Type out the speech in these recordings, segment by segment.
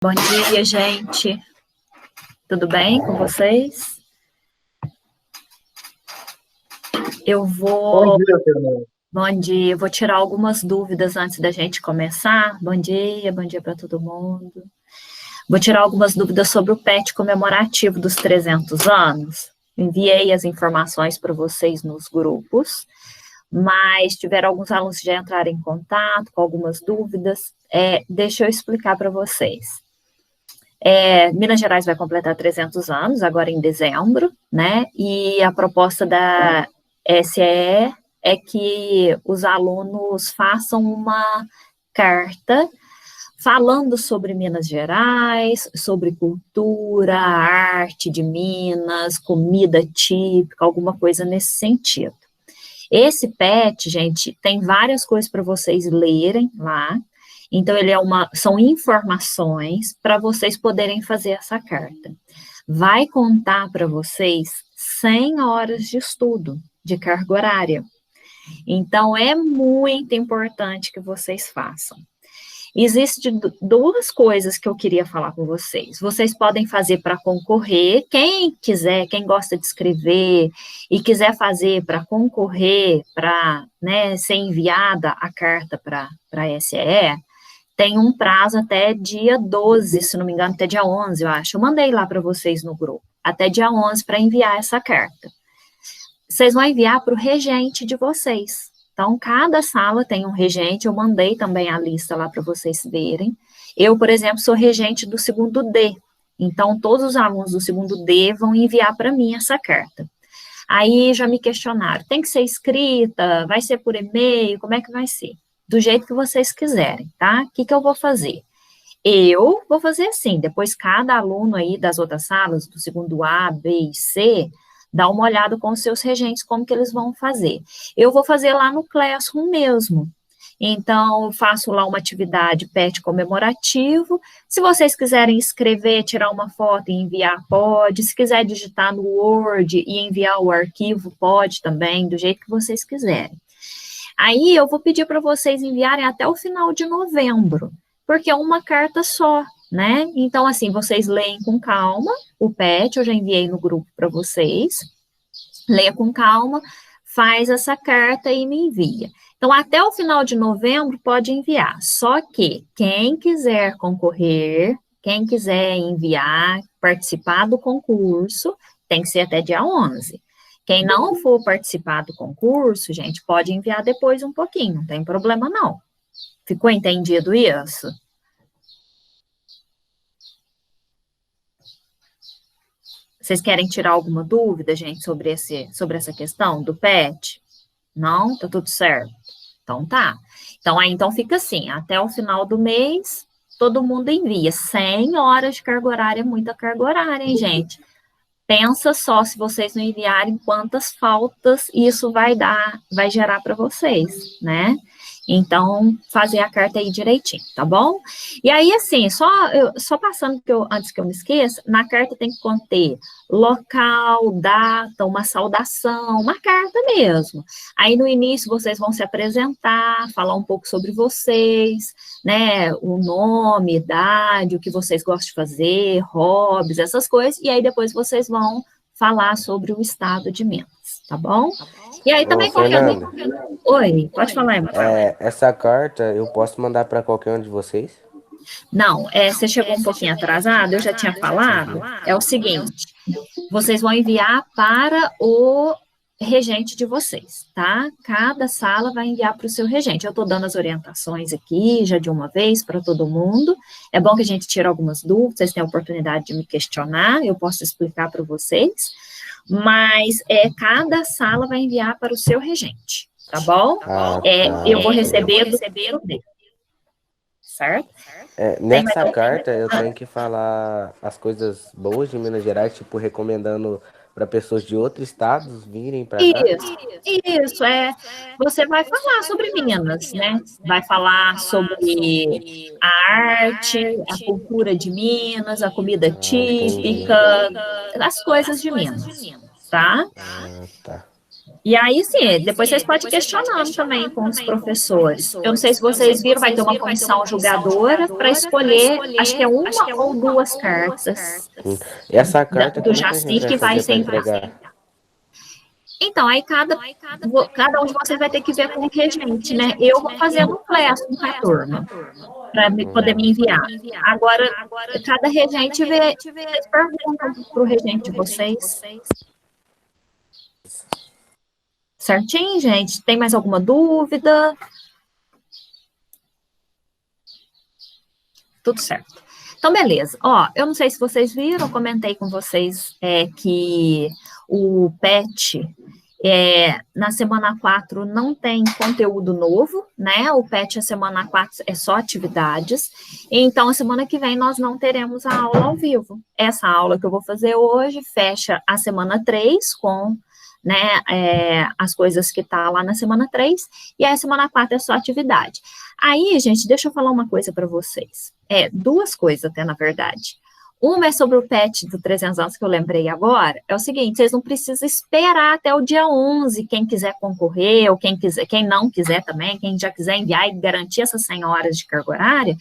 Bom dia, gente. Tudo bem com vocês? Bom dia, Fernando. Bom dia. Eu vou tirar algumas dúvidas antes da gente começar. Bom dia para todo mundo. Vou tirar algumas dúvidas sobre o PET comemorativo dos 300 anos. Enviei as informações para vocês nos grupos, mas tiveram alguns alunos que já entraram em contato com algumas dúvidas. Deixa eu explicar para vocês. Minas Gerais vai completar 300 anos, agora em dezembro, né? E a proposta da SEE é que os alunos façam uma carta falando sobre Minas Gerais, sobre cultura, arte de Minas, comida típica, alguma coisa nesse sentido. Esse PET, gente, tem várias coisas para vocês lerem lá. Então, são informações para vocês poderem fazer essa carta. Vai contar para vocês 100 horas de estudo, de carga horária. Então, é muito importante que vocês façam. Existem duas coisas que eu queria falar com vocês. Vocês podem fazer para concorrer, quem quiser, quem gosta de escrever e quiser fazer para concorrer, para ser enviada a carta para a SEE, tem um prazo até dia 12, se não me engano, até dia 11, eu acho. Eu mandei lá para vocês no grupo, até dia 11 para enviar essa carta. Vocês vão enviar para o regente de vocês. Então, cada sala tem um regente, eu mandei também a lista lá para vocês verem. Eu, por exemplo, sou regente do segundo D, então todos os alunos do segundo D vão enviar para mim essa carta. Aí já me questionaram, tem que ser escrita, vai ser por e-mail, como é que vai ser? Do jeito que vocês quiserem, tá? O que eu vou fazer? Eu vou fazer assim, depois cada aluno aí das outras salas, do segundo A, B e C, dá uma olhada com os seus regentes, como que eles vão fazer. Eu vou fazer lá no Classroom mesmo. Então, eu faço lá uma atividade PET comemorativo. Se vocês quiserem escrever, tirar uma foto e enviar, pode. Se quiser digitar no Word e enviar o arquivo, pode também, do jeito que vocês quiserem. Aí, eu vou pedir para vocês enviarem até o final de novembro, porque é uma carta só, né? Então, assim, vocês leem com calma o PET, eu já enviei no grupo para vocês. Leia com calma, faz essa carta e me envia. Então, até o final de novembro pode enviar. Só que quem quiser concorrer, quem quiser enviar, participar do concurso, tem que ser até dia 11. Quem não for participar do concurso, gente, pode enviar depois um pouquinho, não tem problema não. Ficou entendido isso? Vocês querem tirar alguma dúvida, gente, sobre essa questão do PET? Não? Tá tudo certo? Então tá. Então fica assim, até o final do mês, todo mundo envia. 100 horas de carga horária é muita carga horária, hein, gente? Pensa só, se vocês não enviarem, quantas faltas isso vai gerar para vocês, né? Então, fazer a carta aí direitinho, tá bom? E aí, assim, só passando, antes que eu me esqueça, na carta tem que conter local, data, uma saudação, uma carta mesmo. Aí, no início, vocês vão se apresentar, falar um pouco sobre vocês, né? O nome, idade, o que vocês gostam de fazer, hobbies, essas coisas. E aí, depois, vocês vão falar sobre o estado de Minas, tá bom? E aí, também qualquer... Oi, pode falar, Emma. Essa carta eu posso mandar para qualquer um de vocês? Não, você chegou um pouquinho atrasado, eu já tinha falado. É o seguinte, vocês vão enviar para o regente de vocês, tá? Cada sala vai enviar para o seu regente. Eu estou dando as orientações aqui, já de uma vez, para todo mundo. É bom que a gente tire algumas dúvidas, vocês têm a oportunidade de me questionar, eu posso explicar para vocês. Mas cada sala vai enviar para o seu regente, tá bom? Eu vou receber do dele. Certo? Nessa carta eu tenho que falar as coisas boas de Minas Gerais, tipo, recomendando para pessoas de outros estados virem para cá. Isso, você vai falar sobre Minas, né? Vai falar sobre a arte, a cultura de Minas, a comida típica, as coisas de Minas, tá? Tá. E aí, sim, depois vocês podem ir questionando também com os professores. Eu não sei se vocês viram, vai ter uma comissão julgadora para escolher, acho que é uma ou duas cartas Essa carta, do como que a Jaci gente vai que vai fazer ser para enviada. entregar? Então, aí cada um de vocês vai ter que ver com o regente, né? Eu vou fazer no Flash com a turma, para poder me enviar. Agora, cada regente vê, vocês perguntam para o regente de vocês. Certinho, gente? Tem mais alguma dúvida? Tudo certo. Então, beleza. Ó, eu não sei se vocês viram, eu comentei com vocês que o PET, na semana 4 não tem conteúdo novo, né? O PET, a semana 4 é só atividades. Então, a semana que vem nós não teremos a aula ao vivo. Essa aula que eu vou fazer hoje fecha a semana 3 com, né, as coisas que tá lá na semana 3, e aí a semana 4 é só atividade. Aí, gente, deixa eu falar uma coisa para vocês. Duas coisas até, na verdade. Uma é sobre o PET do 300 anos, que eu lembrei agora. É o seguinte, vocês não precisam esperar até o dia 11, quem quiser concorrer, ou quem não quiser também, quem já quiser enviar e garantir essas 100 horas de carga horária.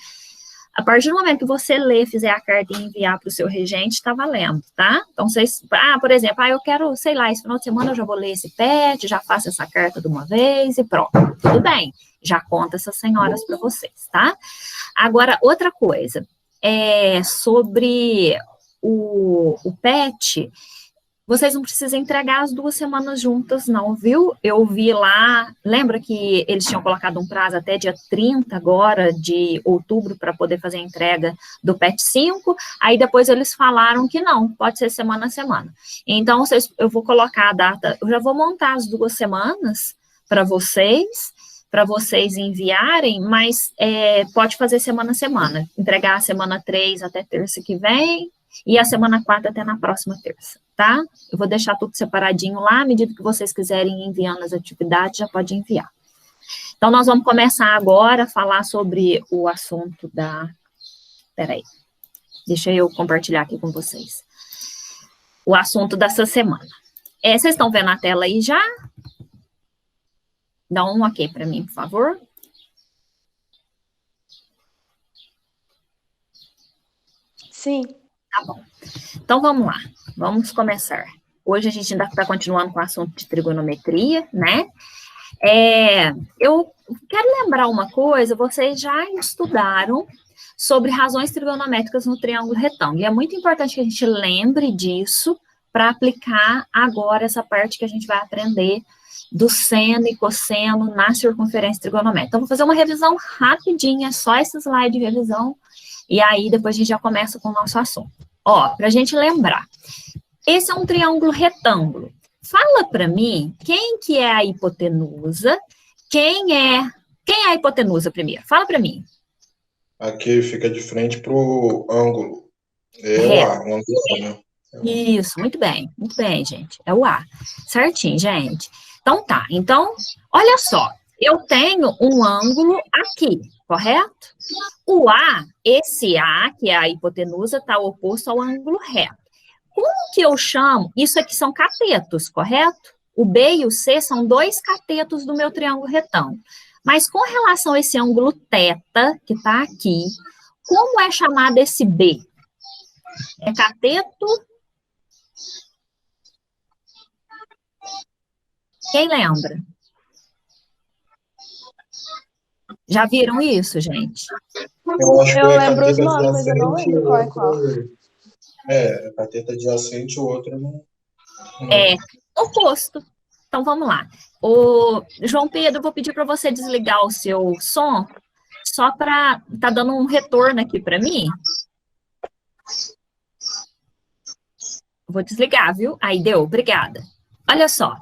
A partir do momento que você ler, fizer a carta e enviar para o seu regente, está valendo, tá? Então, vocês, por exemplo, eu quero, sei lá, esse final de semana eu já vou ler esse PET, já faço essa carta de uma vez e pronto. Tudo bem, já conta essas 100 horas para vocês, tá? Agora, outra coisa, sobre o PET, vocês não precisam entregar as 2 semanas juntas, não, viu? Eu vi lá, lembra que eles tinham colocado um prazo até dia 30 agora, de outubro, para poder fazer a entrega do PET 5, aí depois eles falaram que não, pode ser semana a semana. Então, eu vou colocar a data, eu já vou montar as 2 semanas para vocês enviarem, mas pode fazer semana a semana, entregar a semana 3 até terça que vem, e a semana 4 até na próxima terça, tá? Eu vou deixar tudo separadinho lá, à medida que vocês quiserem ir enviando as atividades, já pode enviar. Então, nós vamos começar agora a falar sobre o assunto Peraí, deixa eu compartilhar aqui com vocês. O assunto dessa semana. Vocês estão vendo a tela aí já? Dá um ok para mim, por favor. Sim. Tá bom. Então, vamos lá. Vamos começar. Hoje a gente ainda está continuando com o assunto de trigonometria, né? Eu quero lembrar uma coisa, vocês já estudaram sobre razões trigonométricas no triângulo retângulo. E é muito importante que a gente lembre disso para aplicar agora essa parte que a gente vai aprender do seno e cosseno na circunferência trigonométrica. Então, vou fazer uma revisão rapidinha, só esse slide de revisão, e aí depois a gente já começa com o nosso assunto. Ó, para a gente lembrar, esse é um triângulo retângulo. Fala para mim quem que é a hipotenusa, quem é a hipotenusa primeiro? Fala para mim. Aqui fica de frente para o ângulo. O ângulo A, né? Isso, muito bem, gente. É o A. Certinho, gente. Então tá, então, olha só, eu tenho um ângulo aqui, correto? O A, esse A, que é a hipotenusa, está oposto ao ângulo reto. Como que eu chamo? Isso aqui são catetos, correto? O B e o C são 2 catetos do meu triângulo retângulo. Mas com relação a esse ângulo θ, que está aqui, como é chamado esse B? É cateto? Quem lembra? Já viram isso, gente? Eu acho que Eu é lembro os cateta nomes, mas eu não adjacente, lembro o qual é qual. outro... cateta adjacente, o outro não. É oposto. Então, vamos lá. O João Pedro, eu vou pedir para você desligar o seu som, só para... Tá dando um retorno aqui para mim. Vou desligar, viu? Aí deu, obrigada. Olha só.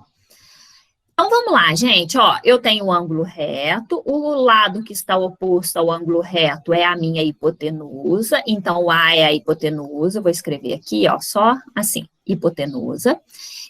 Então, vamos lá, gente, ó, eu tenho o ângulo reto, o lado que está oposto ao ângulo reto é a minha hipotenusa, então o A é a hipotenusa, eu vou escrever aqui, ó, só assim, hipotenusa.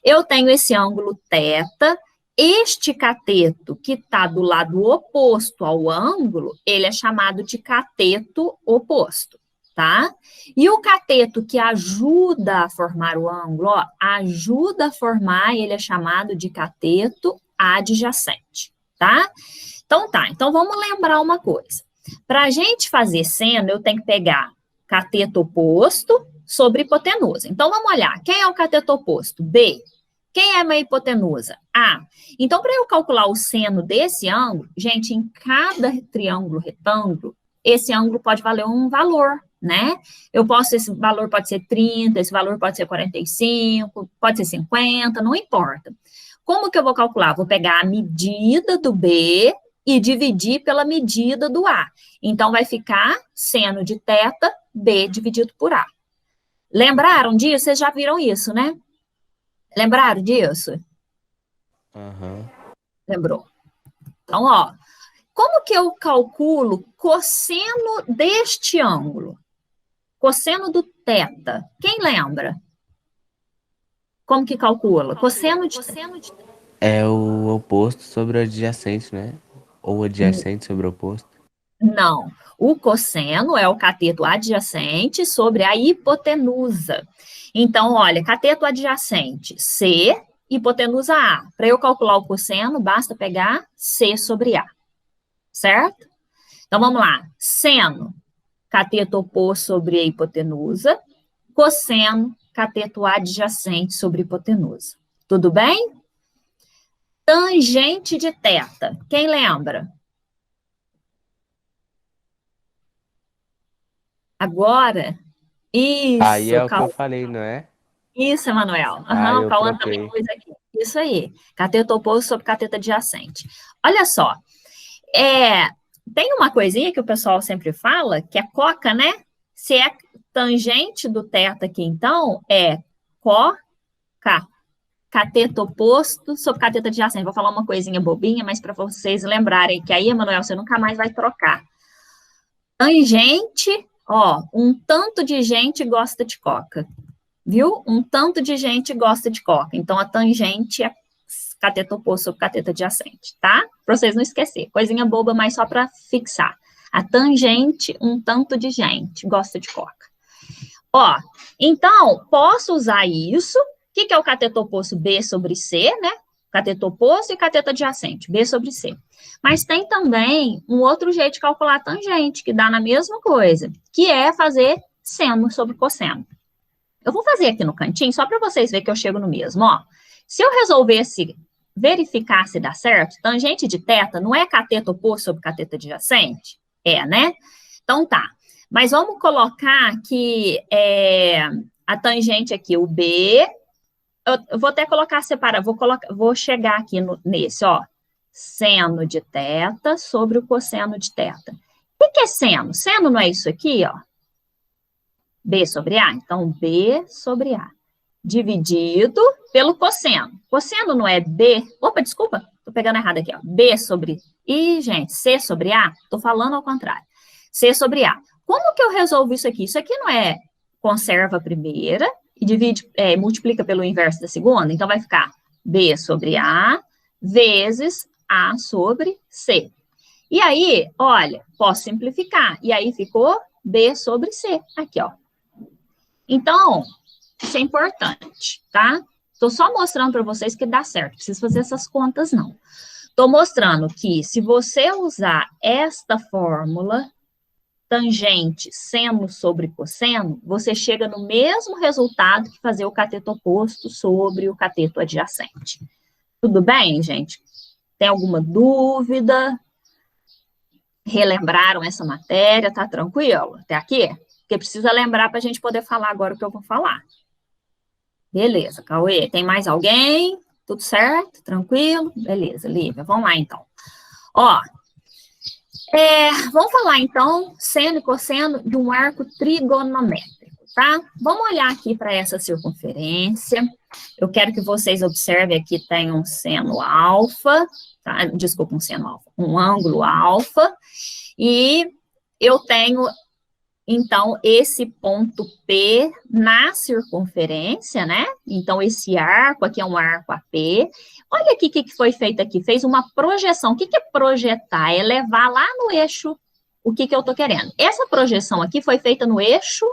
Eu tenho esse ângulo θ, este cateto que está do lado oposto ao ângulo, ele é chamado de cateto oposto, tá? E o cateto que ajuda a formar o ângulo, ó, ajuda a formar, ele é chamado de cateto adjacente, tá? Então tá, então vamos lembrar uma coisa. Para a gente fazer seno, eu tenho que pegar cateto oposto sobre hipotenusa. Então vamos olhar, quem é o cateto oposto? B. Quem é a hipotenusa? A. Então, para eu calcular o seno desse ângulo, gente, em cada triângulo retângulo, esse ângulo pode valer um valor, né? Esse valor pode ser 30, esse valor pode ser 45, pode ser 50, não importa. Como que eu vou calcular? Vou pegar a medida do B e dividir pela medida do A. Então, vai ficar seno de θ, B dividido por A. Lembraram disso? Vocês já viram isso, né? Lembraram disso? Aham. Lembrou. Então, ó, como que eu calculo cosseno deste ângulo? Cosseno do θ. Quem lembra? Como que calcula? Cosseno de... É o oposto sobre o adjacente, né? Ou adjacente sobre o oposto. Não. O cosseno é o cateto adjacente sobre a hipotenusa. Então, olha, cateto adjacente, C, hipotenusa A. Para eu calcular o cosseno, basta pegar C sobre A. Certo? Então, vamos lá. Seno, cateto oposto sobre a hipotenusa. Cosseno, cateto adjacente sobre hipotenusa. Tudo bem? Tangente de θ. Quem lembra? Agora, isso. Aí é o que eu falei, não é? Isso, Emanuel. Ah, O eu Cauã também troquei. pôs aqui. Isso aí. Cateto oposto sobre cateto adjacente. Olha só. Tem uma coisinha que o pessoal sempre fala, que é coca, né? Se é tangente do θ aqui, então, é coca. Cateto oposto sobre cateto adjacente. Vou falar uma coisinha bobinha, mas para vocês lembrarem que aí, Emanuel, você nunca mais vai trocar. Tangente, ó, um tanto de gente gosta de coca. Viu? Um tanto de gente gosta de coca. Então, a tangente é cateto oposto sobre cateto adjacente, tá? Para vocês não esquecerem. Coisinha boba, mas só para fixar. A tangente, um tanto de gente gosta de coca. Ó, então, posso usar isso. O que é o cateto oposto? B sobre C, né? Cateto oposto e cateto adjacente, B sobre C. Mas tem também um outro jeito de calcular a tangente, que dá na mesma coisa, que é fazer seno sobre cosseno. Eu vou fazer aqui no cantinho, só para vocês verem que eu chego no mesmo, ó. Se eu resolvesse verificar se dá certo, tangente de θ não é cateto oposto sobre cateto adjacente? É, né? Então tá. Mas vamos colocar que a tangente aqui, o B, eu vou até colocar separado, vou chegar aqui nesse, ó. Seno de θ sobre o cosseno de θ. O que é seno? Seno não é isso aqui, ó? B sobre A? Então, B sobre A. Dividido pelo cosseno. Cosseno não é B... Opa, desculpa, tô pegando errado aqui, ó. B sobre... Ih, gente, C sobre A? Tô falando ao contrário. C sobre A. Como que eu resolvo isso aqui? Isso aqui não é conserva a primeira e multiplica pelo inverso da segunda? Então, vai ficar B sobre A vezes A sobre C. E aí, olha, posso simplificar. E aí ficou B sobre C. Aqui, ó. Então, isso é importante, tá? Estou só mostrando para vocês que dá certo. Não preciso fazer essas contas, não. Estou mostrando que se você usar esta fórmula, tangente seno sobre cosseno, você chega no mesmo resultado que fazer o cateto oposto sobre o cateto adjacente. Tudo bem, gente? Tem alguma dúvida? Relembraram essa matéria? Tá tranquilo? Até aqui? Porque precisa lembrar para a gente poder falar agora o que eu vou falar. Beleza, Cauê. Tem mais alguém? Tudo certo? Tranquilo? Beleza, Lívia. Vamos lá, então. Ó, vamos falar, então, seno e cosseno de um arco trigonométrico, tá? Vamos olhar aqui para essa circunferência. Eu quero que vocês observem aqui, tem um seno alfa, tá? Desculpa, um seno alfa. Um ângulo alfa. E eu tenho... Então, esse ponto P na circunferência, né? Então, esse arco aqui é um arco AP. Olha aqui o que foi feito aqui. Fez uma projeção. O que é projetar? É levar lá no eixo o que eu estou querendo? Essa projeção aqui foi feita no eixo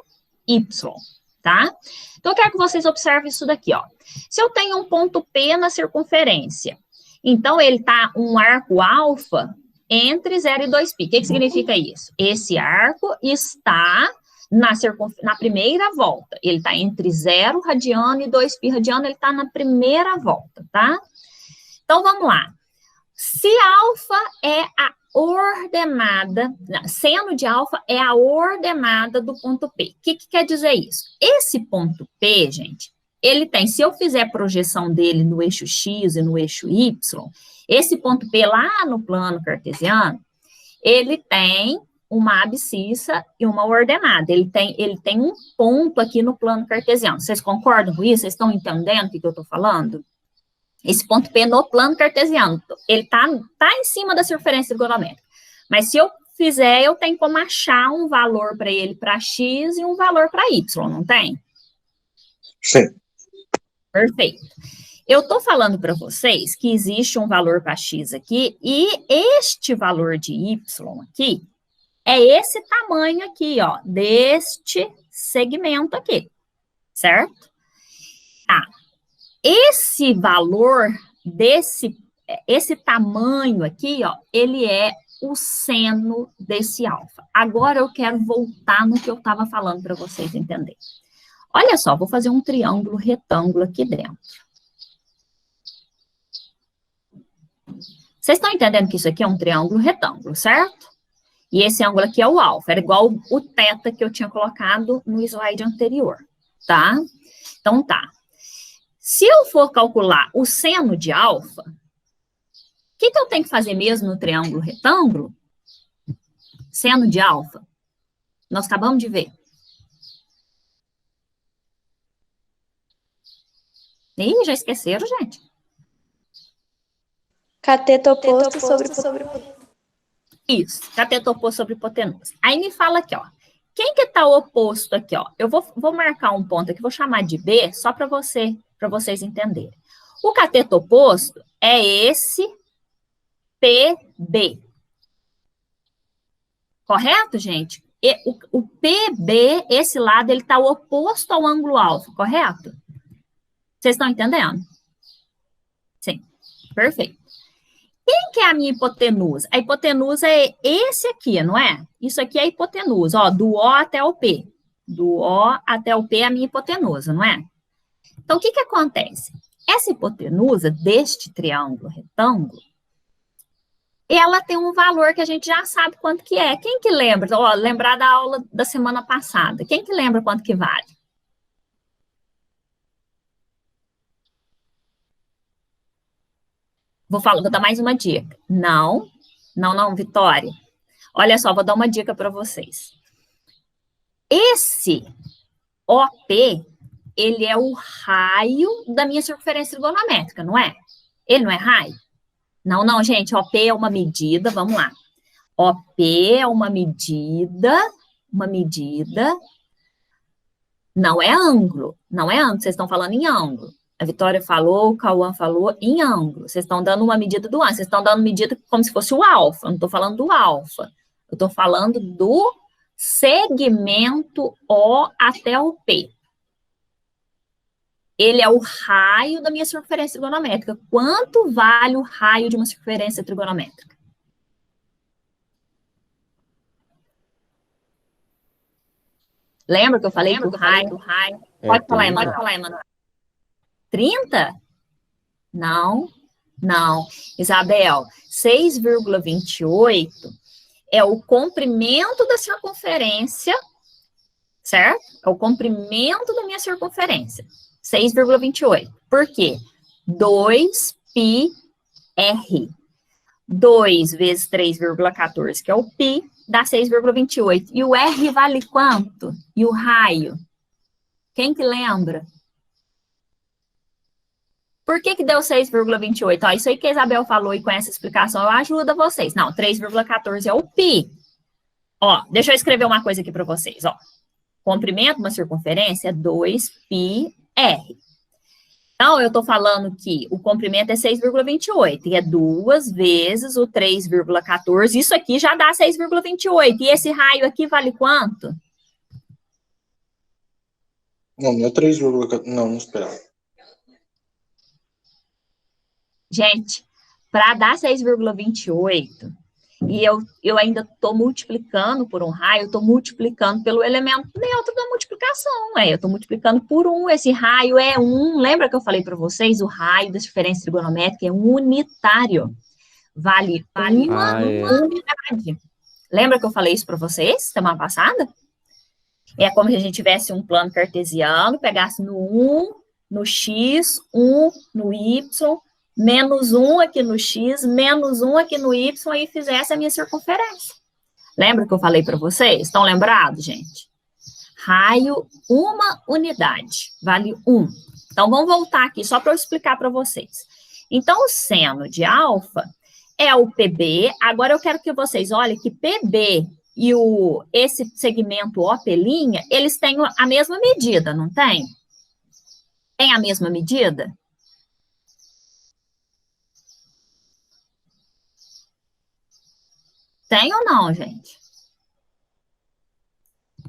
Y, tá? Então, eu quero que vocês observem isso daqui, ó. Se eu tenho um ponto P na circunferência, então ele tá um arco alfa entre 0 e 2π. O que significa isso? Esse arco está na primeira volta. Ele está entre 0 radiano e 2π radiano, ele está na primeira volta, tá? Então, vamos lá. Se alfa é a ordenada, seno de alfa é a ordenada do ponto P. O que quer dizer isso? Esse ponto P, gente, ele tem, se eu fizer projeção dele no eixo X e no eixo Y, esse ponto P lá no plano cartesiano, ele tem uma abscissa e uma ordenada. Ele tem um ponto aqui no plano cartesiano. Vocês concordam com isso? Vocês estão entendendo o que eu estou falando? Esse ponto P no plano cartesiano, ele tá em cima da circunferência trigonométrica. Mas se eu fizer, eu tenho como achar um valor para ele para X e um valor para Y, não tem? Sim. Perfeito. Eu estou falando para vocês que existe um valor para X aqui, e este valor de Y aqui é esse tamanho aqui, ó, deste segmento aqui, certo? Tá. Esse valor esse tamanho aqui, ó, ele é o seno desse alfa. Agora eu quero voltar no que eu estava falando para vocês entenderem. Olha só, vou fazer um triângulo retângulo aqui dentro. Vocês estão entendendo que isso aqui é um triângulo retângulo, certo? E esse ângulo aqui é o alfa, era igual o θ que eu tinha colocado no slide anterior, tá? Então tá. Se eu for calcular o seno de alfa, o que eu tenho que fazer mesmo no triângulo retângulo? Seno de alfa. Nós acabamos de ver. Ih, já esqueceram, gente? Cateto oposto sobre Isso, cateto oposto sobre hipotenusa. Aí me fala aqui, ó. Quem que tá oposto aqui, ó? Eu vou marcar um ponto aqui, vou chamar de B, só para vocês entenderem. O cateto oposto é esse PB. Correto, gente? E o PB, esse lado, ele tá oposto ao ângulo alfa, correto? Vocês estão entendendo? Sim, perfeito. Quem que é a minha hipotenusa? A hipotenusa é esse aqui, não é? Isso aqui é a hipotenusa, ó, do O até o P. Do O até o P é a minha hipotenusa, não é? Então, o que acontece? Essa hipotenusa deste triângulo retângulo, ela tem um valor que a gente já sabe quanto que é. Quem que lembra? Ó, lembrar da aula da semana passada. Quem que lembra quanto que vale? Vou dar mais uma dica. Não, Vitória. Olha só, vou dar uma dica para vocês. Esse OP, ele é o raio da minha circunferência trigonométrica, não é? Ele não é raio? Não, gente, OP é uma medida, vamos lá. OP é uma medida, não é ângulo, vocês estão falando em ângulo. A Vitória falou, o Cauã falou em ângulo. Vocês estão dando uma medida do ângulo. Vocês estão dando medida como se fosse o alfa. Eu não estou falando do alfa. Eu estou falando do segmento O até o P. Ele é o raio da minha circunferência trigonométrica. Quanto vale o raio de uma circunferência trigonométrica? Lembra que eu falei que o raio... Pode falar, Emanuel. 30? Não. Isabel, 6,28 é o comprimento da circunferência, certo? É o comprimento da minha circunferência. 6,28. Por quê? 2πr. 2 vezes 3,14, que é o π, dá 6,28. E o r vale quanto? E o raio? Quem que lembra? Por que deu 6,28? Ó, isso aí que a Isabel falou e com essa explicação eu ajudo vocês. Não, 3,14 é o π. Ó, deixa eu escrever uma coisa aqui para vocês, ó. Comprimento de uma circunferência é 2πr. Então, eu estou falando que o comprimento é 6,28, e é 2 vezes o 3,14, isso aqui já dá 6,28, e esse raio aqui vale quanto? Não é 3, não, espera. Gente, para dar 6,28, e eu ainda estou multiplicando por um raio, estou multiplicando pelo elemento neutro da multiplicação, eu estou multiplicando por 1, esse raio é 1, lembra que eu falei para vocês, o raio da diferença trigonométrica é unitário, vale uma unidade. Lembra que eu falei isso para vocês, semana passada? É como se a gente tivesse um plano cartesiano, pegasse no 1, no x, 1 no y, menos 1 aqui no x, menos 1 aqui no y, e fizesse a minha circunferência. Lembra que eu falei para vocês? Estão lembrados, gente? Raio, uma unidade, vale 1. Então, vamos voltar aqui, só para eu explicar para vocês. Então, o seno de alfa é o PB. Agora, eu quero que vocês olhem que PB e esse segmento OP', eles têm a mesma medida, não tem? Tem a mesma medida? Tem ou não, gente?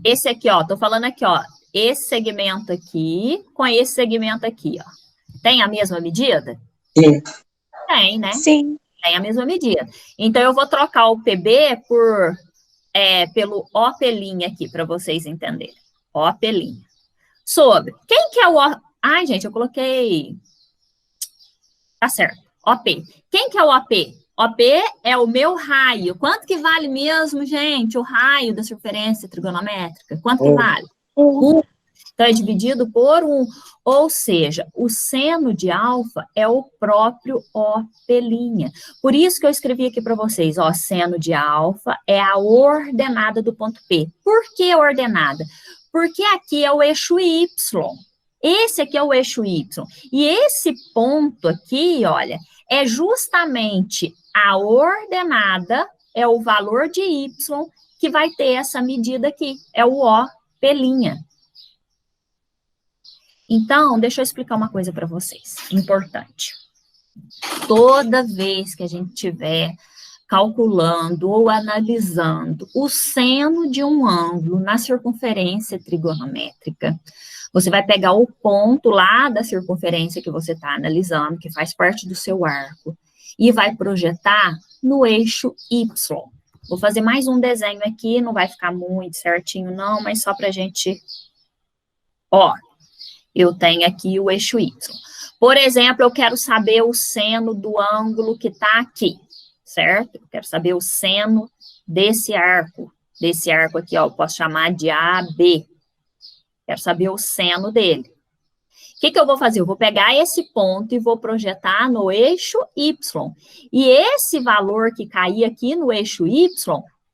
Esse aqui, ó, tô falando aqui, ó, esse segmento aqui com esse segmento aqui, ó. Tem a mesma medida? Sim. Tem, né? Sim. Tem a mesma medida. Então, eu vou trocar o PB pelo OP' aqui, para vocês entenderem. OP'. Sobre. Quem que é o OP? Ai, gente, eu coloquei... Tá certo. OP. Quem que é o OP? OP é o meu raio. Quanto que vale mesmo, gente, o raio da circunferência trigonométrica? Quanto que vale? 1. Então, é dividido por 1. Ou seja, o seno de alfa é o próprio OP'. Por isso que eu escrevi aqui para vocês, ó, seno de alfa é a ordenada do ponto P. Por que ordenada? Porque aqui é o eixo Y. Esse aqui é o eixo Y. E esse ponto aqui, olha, é justamente a ordenada, é o valor de Y que vai ter essa medida aqui, é o OP'. Então, deixa eu explicar uma coisa para vocês, importante. Toda vez que a gente estiver calculando ou analisando o seno de um ângulo na circunferência trigonométrica, você vai pegar o ponto lá da circunferência que você está analisando, que faz parte do seu arco, e vai projetar no eixo Y. Vou fazer mais um desenho aqui, não vai ficar muito certinho não, mas só para a gente... Ó, eu tenho aqui o eixo Y. Por exemplo, eu quero saber o seno do ângulo que está aqui, certo? Eu quero saber o seno desse arco aqui, ó, eu posso chamar de AB. Quero saber o seno dele. O que eu vou fazer? Eu vou pegar esse ponto e vou projetar no eixo Y. E esse valor que cair aqui no eixo Y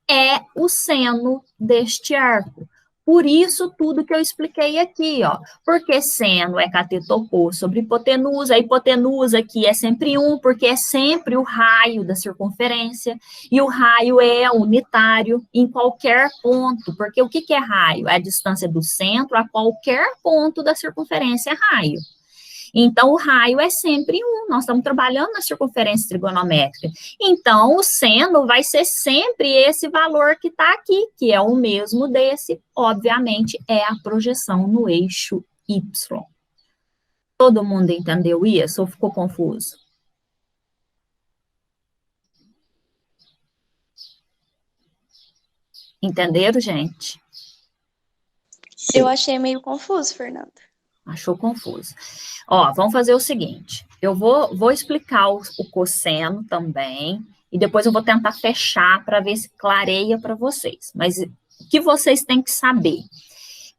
é o seno deste arco. Por isso, tudo que eu expliquei aqui, ó. Porque seno é cateto oposto sobre hipotenusa. A hipotenusa aqui é sempre 1, porque é sempre o raio da circunferência. E o raio é unitário em qualquer ponto. Porque o que é raio? É a distância do centro a qualquer ponto da circunferência é raio. Então, o raio é sempre 1. Nós estamos trabalhando na circunferência trigonométrica. Então, o seno vai ser sempre esse valor que está aqui, que é o mesmo desse. Obviamente, é a projeção no eixo Y. Todo mundo entendeu isso ou ficou confuso? Entenderam, gente? Sim. Eu achei meio confuso, Fernanda. Achou confuso. Ó, vamos fazer o seguinte, eu vou explicar o cosseno também, e depois eu vou tentar fechar para ver se clareia para vocês. Mas o que vocês têm que saber?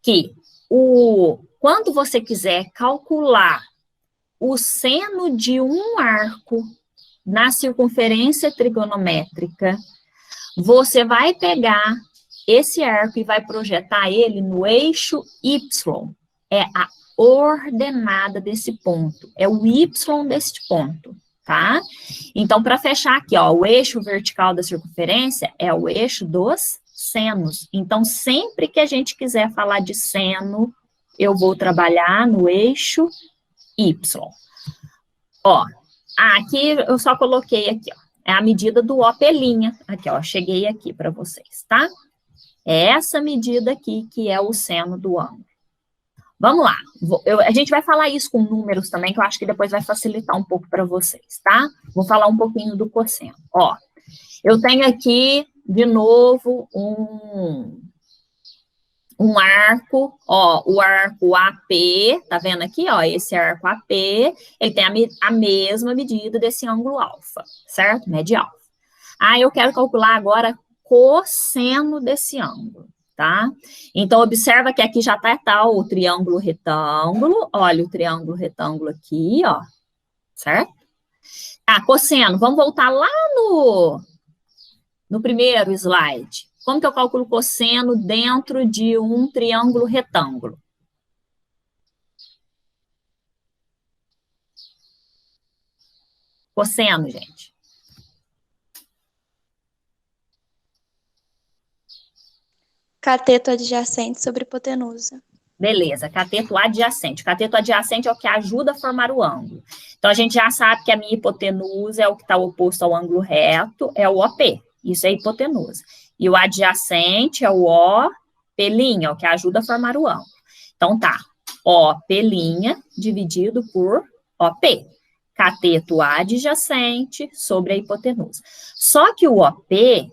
Que quando você quiser calcular o seno de um arco na circunferência trigonométrica, você vai pegar esse arco e vai projetar ele no eixo Y. É a ordenada desse ponto, é o Y deste ponto, tá? Então, para fechar aqui, ó, o eixo vertical da circunferência é o eixo dos senos. Então, sempre que a gente quiser falar de seno, eu vou trabalhar no eixo Y. Ó, aqui eu só coloquei aqui, ó. É a medida do OP'. Aqui, ó, cheguei aqui para vocês, tá? É essa medida aqui que é o seno do ângulo. Vamos lá. A gente vai falar isso com números também, que eu acho que depois vai facilitar um pouco para vocês, tá? Vou falar um pouquinho do cosseno. Ó, eu tenho aqui, de novo, um arco, ó, o arco AP, tá vendo aqui, ó, esse arco AP, ele tem a mesma medida desse ângulo alfa, certo? Média alfa. Ah, eu quero calcular agora cosseno desse ângulo, tá? Então, observa que aqui já tá o triângulo retângulo, olha o triângulo retângulo aqui, ó, certo? Ah, cosseno, vamos voltar lá no primeiro slide. Como que eu calculo cosseno dentro de um triângulo retângulo? Cosseno, gente. Cateto adjacente sobre hipotenusa. Beleza, cateto adjacente. Cateto adjacente é o que ajuda a formar o ângulo. Então, a gente já sabe que a minha hipotenusa é o que está oposto ao ângulo reto, é o OP. Isso é hipotenusa. E o adjacente é o OP', o que ajuda a formar o ângulo. Então, tá. OP' dividido por OP. Cateto adjacente sobre a hipotenusa. Só que o OP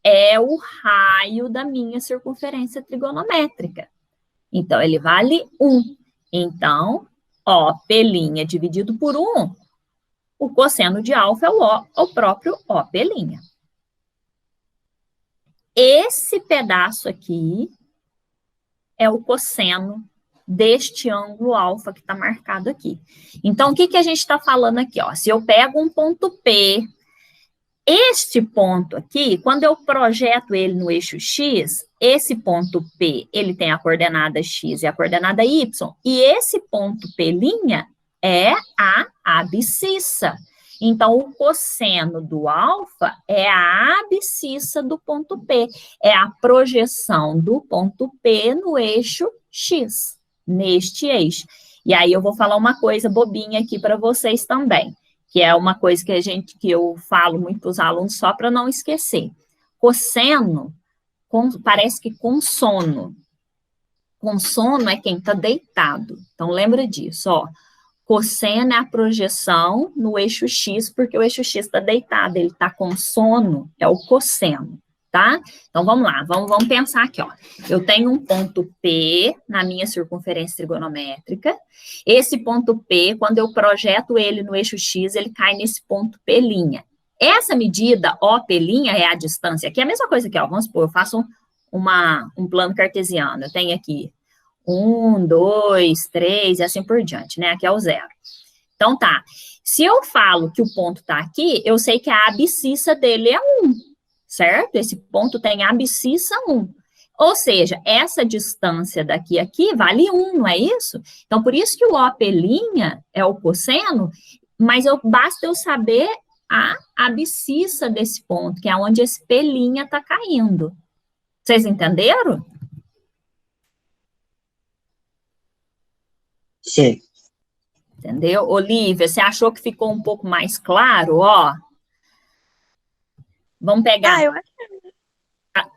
é o raio da minha circunferência trigonométrica. Então, ele vale 1. Então, OP' dividido por 1, o cosseno de alfa é o próprio OP'. Esse pedaço aqui é o cosseno deste ângulo alfa que está marcado aqui. Então, o que a gente está falando aqui? Ó? Se eu pego um ponto P, este ponto aqui, quando eu projeto ele no eixo X, esse ponto P, ele tem a coordenada X e a coordenada Y, e esse ponto P' é a abscissa. Então, o cosseno do alfa é a abscissa do ponto P, é a projeção do ponto P no eixo X, neste eixo. E aí eu vou falar uma coisa bobinha aqui para vocês também, que é uma coisa que eu falo muito para os alunos só para não esquecer. Cosseno parece que com sono. Com sono é quem está deitado. Então, lembra disso, ó. Cosseno é a projeção no eixo X, porque o eixo X está deitado, ele está com sono, é o cosseno, tá? Então, vamos lá, vamos pensar aqui, ó. Eu tenho um ponto P na minha circunferência trigonométrica. Esse ponto P, quando eu projeto ele no eixo X, ele cai nesse ponto P'. Essa medida, OP', é a distância. Aqui é a mesma coisa aqui, ó. Vamos supor, eu faço um plano cartesiano. Eu tenho aqui 1, 2, 3 e assim por diante, né? Aqui é o 0. Então, tá. Se eu falo que o ponto tá aqui, eu sei que a abscissa dele é 1, certo? Esse ponto tem abscissa 1. Ou seja, essa distância daqui a aqui vale 1, não é isso? Então, por isso que o OP' é o cosseno, mas basta eu saber a abscissa desse ponto, que é onde esse P' tá caindo. Vocês entenderam? Sim. Entendeu? Olivia, você achou que ficou um pouco mais claro? Ó, vamos pegar. Eu acho.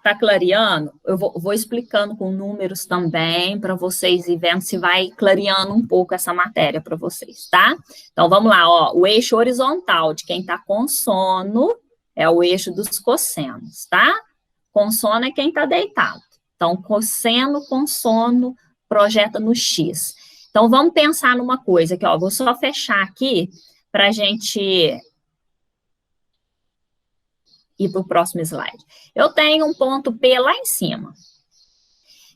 Tá clareando? Eu vou explicando com números também, para vocês ir vendo se vai clareando um pouco essa matéria para vocês, tá? Então, vamos lá, ó. O eixo horizontal de quem tá com sono é o eixo dos cossenos, tá? Com sono é quem tá deitado. Então, cosseno com sono projeta no X. Então, vamos pensar numa coisa aqui, ó. Vou só fechar aqui para a gente ir para o próximo slide. Eu tenho um ponto P lá em cima.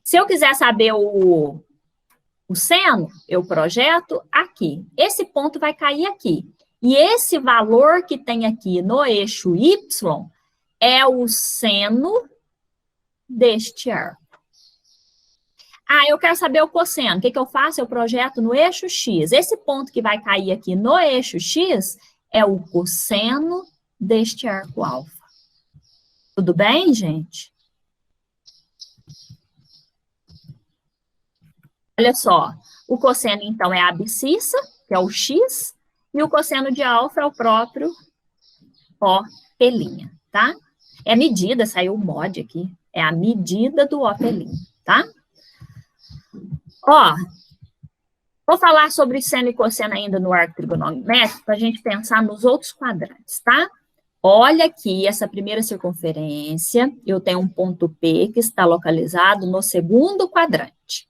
Se eu quiser saber o seno, eu projeto aqui. Esse ponto vai cair aqui. E esse valor que tem aqui no eixo Y é o seno deste arco. Ah, eu quero saber o cosseno. O que eu faço? Eu projeto no eixo X. Esse ponto que vai cair aqui no eixo X é o cosseno deste arco alfa. Tudo bem, gente? Olha só, o cosseno, então, é a abscissa, que é o x, e o cosseno de alfa é o próprio O', tá? É a medida, saiu o mod aqui, é a medida do O', tá? Ó, vou falar sobre seno e cosseno ainda no arco trigonométrico, para a gente pensar nos outros quadrantes, tá? Olha aqui essa primeira circunferência, eu tenho um ponto P que está localizado no segundo quadrante.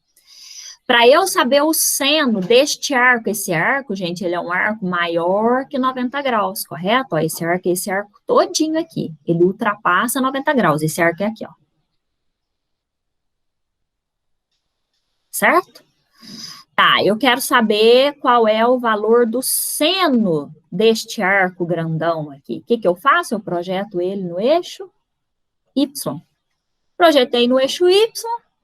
Para eu saber o seno deste arco, esse arco, gente, ele é um arco maior que 90 graus, correto? Ó, esse arco todinho aqui, ele ultrapassa 90 graus, esse arco é aqui, ó. Certo? Tá, eu quero saber qual é o valor do seno deste arco grandão aqui. O que que eu faço? Eu projeto ele no eixo Y. Projetei no eixo Y,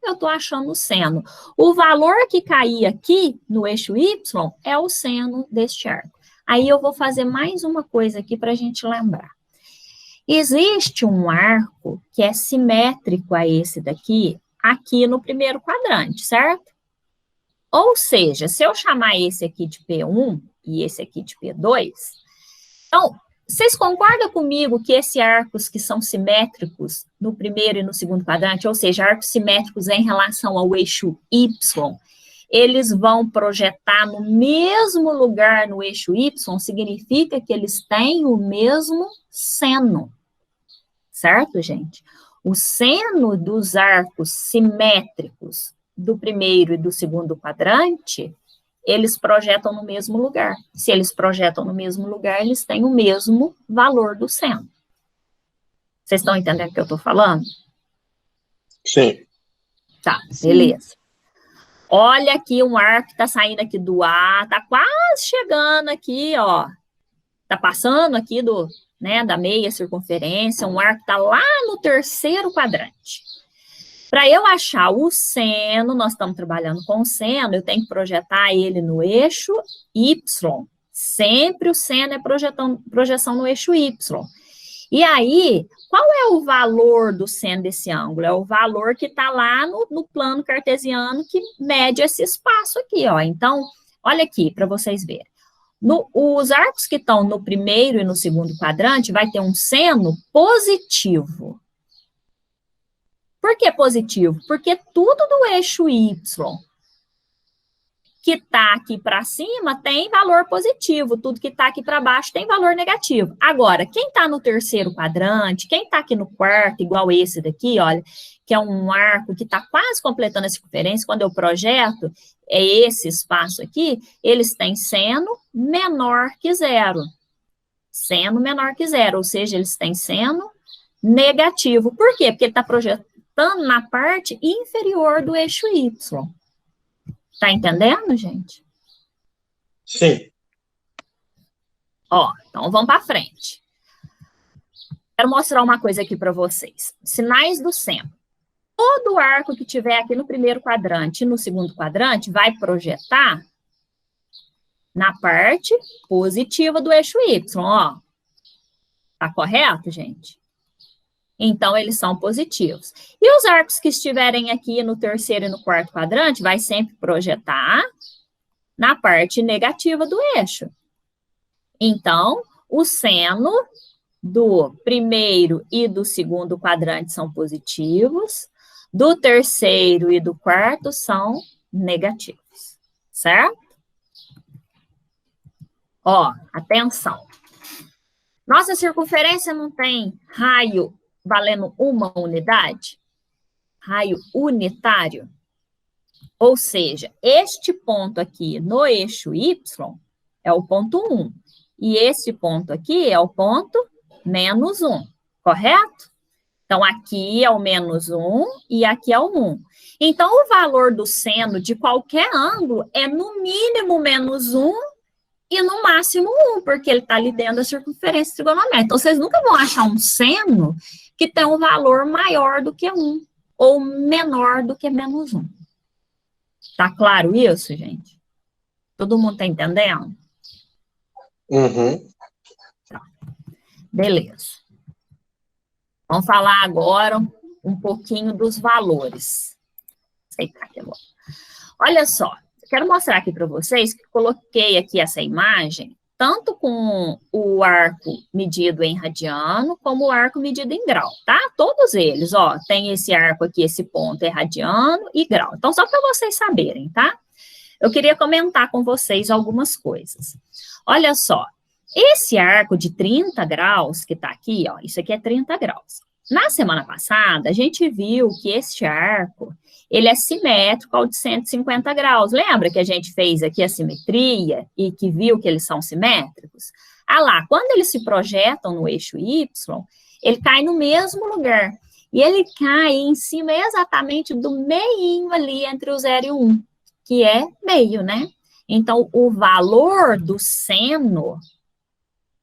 eu estou achando o seno. O valor que cair aqui no eixo Y é o seno deste arco. Aí eu vou fazer mais uma coisa aqui para a gente lembrar. Existe um arco que é simétrico a esse daqui, aqui no primeiro quadrante, certo? Ou seja, se eu chamar esse aqui de P1 e esse aqui de P2, então, vocês concordam comigo que esses arcos que são simétricos no primeiro e no segundo quadrante, ou seja, arcos simétricos em relação ao eixo Y, eles vão projetar no mesmo lugar no eixo Y, significa que eles têm o mesmo seno, certo, gente? O seno dos arcos simétricos do primeiro e do segundo quadrante, eles projetam no mesmo lugar. Se eles projetam no mesmo lugar, eles têm o mesmo valor do seno. Vocês estão entendendo o que eu estou falando? Sim. Tá, beleza. Olha aqui um arco que está saindo aqui do A, está quase chegando aqui, ó. Está passando aqui da meia circunferência, um arco está lá no terceiro quadrante. Para eu achar o seno, nós estamos trabalhando com o seno, eu tenho que projetar ele no eixo Y. Sempre o seno é projeção no eixo Y. E aí, qual é o valor do seno desse ângulo? É o valor que está lá no plano cartesiano que mede esse espaço aqui, ó. Então, olha aqui, para vocês verem. Os arcos que estão no primeiro e no segundo quadrante vai ter um seno positivo. Por que positivo? Porque tudo do eixo Y que está aqui para cima tem valor positivo, tudo que está aqui para baixo tem valor negativo. Agora, quem está no terceiro quadrante, quem está aqui no quarto, igual esse daqui, olha, que é um arco que está quase completando a circunferência, quando eu projeto, é esse espaço aqui, eles têm seno menor que zero. Seno menor que zero, ou seja, eles têm seno negativo. Por quê? Porque ele está projetando na parte inferior do eixo Y. Tá entendendo, gente? Sim. Ó, então vamos para frente. Quero mostrar uma coisa aqui para vocês. Sinais do seno. Todo arco que tiver aqui no primeiro quadrante e no segundo quadrante vai projetar na parte positiva do eixo Y, ó. Tá correto, gente? Então, eles são positivos. E os arcos que estiverem aqui no terceiro e no quarto quadrante, vai sempre projetar na parte negativa do eixo. Então, o seno do primeiro e do segundo quadrante são positivos, do terceiro e do quarto são negativos, certo? Ó, atenção. Nossa circunferência não tem raio valendo uma unidade? Raio unitário? Ou seja, este ponto aqui no eixo Y é o ponto 1. E esse ponto aqui é o ponto menos 1, correto? Então, aqui é o menos 1 e aqui é o 1. Então, o valor do seno de qualquer ângulo é no mínimo menos 1 e no máximo 1, porque ele está ali dentro da circunferência trigonométrica. Então, vocês nunca vão achar um seno que tem um valor maior do que 1 ou menor do que menos 1. Tá claro isso, gente? Todo mundo está entendendo? Uhum. Tá. Beleza. Vamos falar agora um pouquinho dos valores. Aceitar aqui agora. Olha só, quero mostrar aqui para vocês que coloquei aqui essa imagem, tanto com o arco medido em radiano, como o arco medido em grau, tá? Todos eles, ó, tem esse arco aqui, esse ponto é radiano e grau. Então, só para vocês saberem, tá? Eu queria comentar com vocês algumas coisas. Olha só, esse arco de 30 graus que tá aqui, ó, isso aqui é 30 graus. Na semana passada, a gente viu que este arco, ele é simétrico ao de 150 graus. Lembra que a gente fez aqui a simetria e que viu que eles são simétricos? Ah lá, quando eles se projetam no eixo Y, ele cai no mesmo lugar. E ele cai em cima exatamente do meinho ali entre o 0 e o 1, que é meio, né? Então, o valor do seno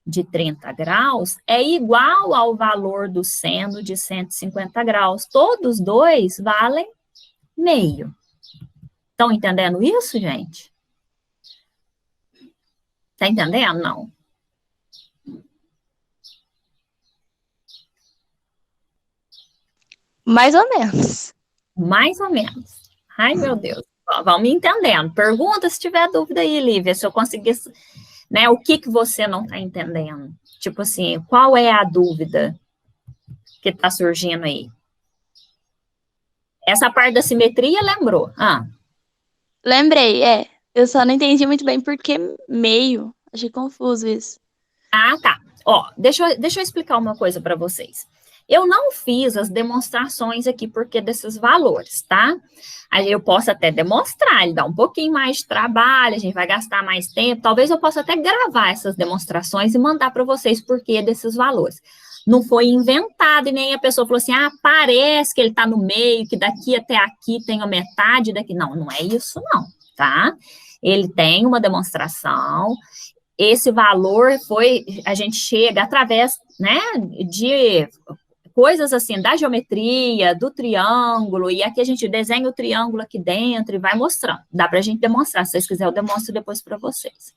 de 30 graus é igual ao valor do seno de 150 graus. Todos dois valem meio. Estão entendendo isso, gente? Está entendendo? Não. Mais ou menos. Mais ou menos. Ai, meu Deus. Ó, vão me entendendo. Pergunta se tiver dúvida aí, Lívia, se eu conseguir, né, o que você não está entendendo. Tipo assim, qual é a dúvida que está surgindo aí? Essa parte da simetria, lembrou? Lembrei, eu só não entendi muito bem por que meio. Achei confuso isso. Ah, tá. Ó, deixa eu explicar uma coisa para vocês. Eu não fiz as demonstrações aqui porque desses valores, tá? Aí eu posso até demonstrar, ele dá um pouquinho mais de trabalho, a gente vai gastar mais tempo, talvez eu possa até gravar essas demonstrações e mandar para vocês porque desses valores. Não foi inventado e nem a pessoa falou assim, parece que ele está no meio, que daqui até aqui tem a metade daqui. Não, não é isso não, tá? Ele tem uma demonstração, esse valor a gente chega através, né, de coisas assim, da geometria, do triângulo, e aqui a gente desenha o triângulo aqui dentro e vai mostrando. Dá para a gente demonstrar, se vocês quiserem eu demonstro depois para vocês.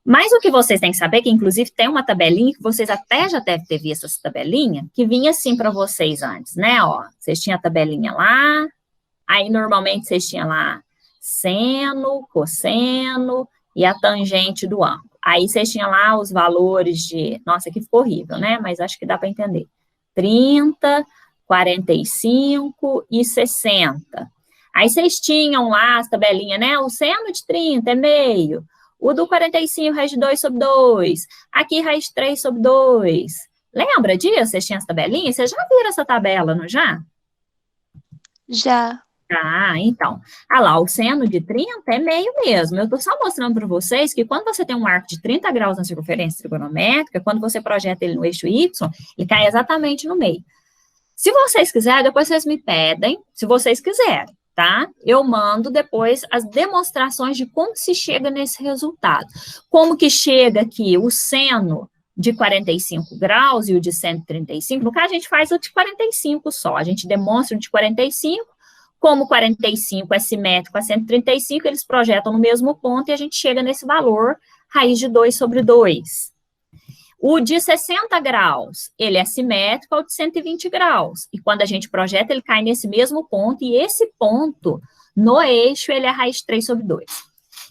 Mas o que vocês têm que saber, que inclusive tem uma tabelinha, que vocês até já devem ter visto essa tabelinha, que vinha assim para vocês antes, né, ó, vocês tinham a tabelinha lá, aí normalmente vocês tinham lá seno, cosseno e a tangente do ângulo. Aí vocês tinham lá os valores de, nossa, aqui ficou horrível, né, mas acho que dá para entender. 30, 45 e 60. Aí vocês tinham lá as tabelinhas, né? O seno de 30 é meio. O do 45, raiz de 2 sobre 2. Aqui, raiz de 3 sobre 2. Lembra disso? Vocês tinham as tabelinhas? Vocês já viram essa tabela, não já? Já. Então. Lá, o seno de 30 é meio mesmo. Eu estou só mostrando para vocês que quando você tem um arco de 30 graus na circunferência trigonométrica, quando você projeta ele no eixo Y, ele cai exatamente no meio. Se vocês quiserem, depois vocês me pedem, se vocês quiserem, tá? Eu mando depois as demonstrações de como se chega nesse resultado. Como que chega aqui o seno de 45 graus e o de 135. No caso, a gente faz o de 45 só. A gente demonstra o de 45. Como 45 é simétrico a 135, eles projetam no mesmo ponto e a gente chega nesse valor, raiz de 2 sobre 2. O de 60 graus, ele é simétrico ao de 120 graus. E quando a gente projeta, ele cai nesse mesmo ponto, e esse ponto, no eixo, ele é raiz de 3 sobre 2.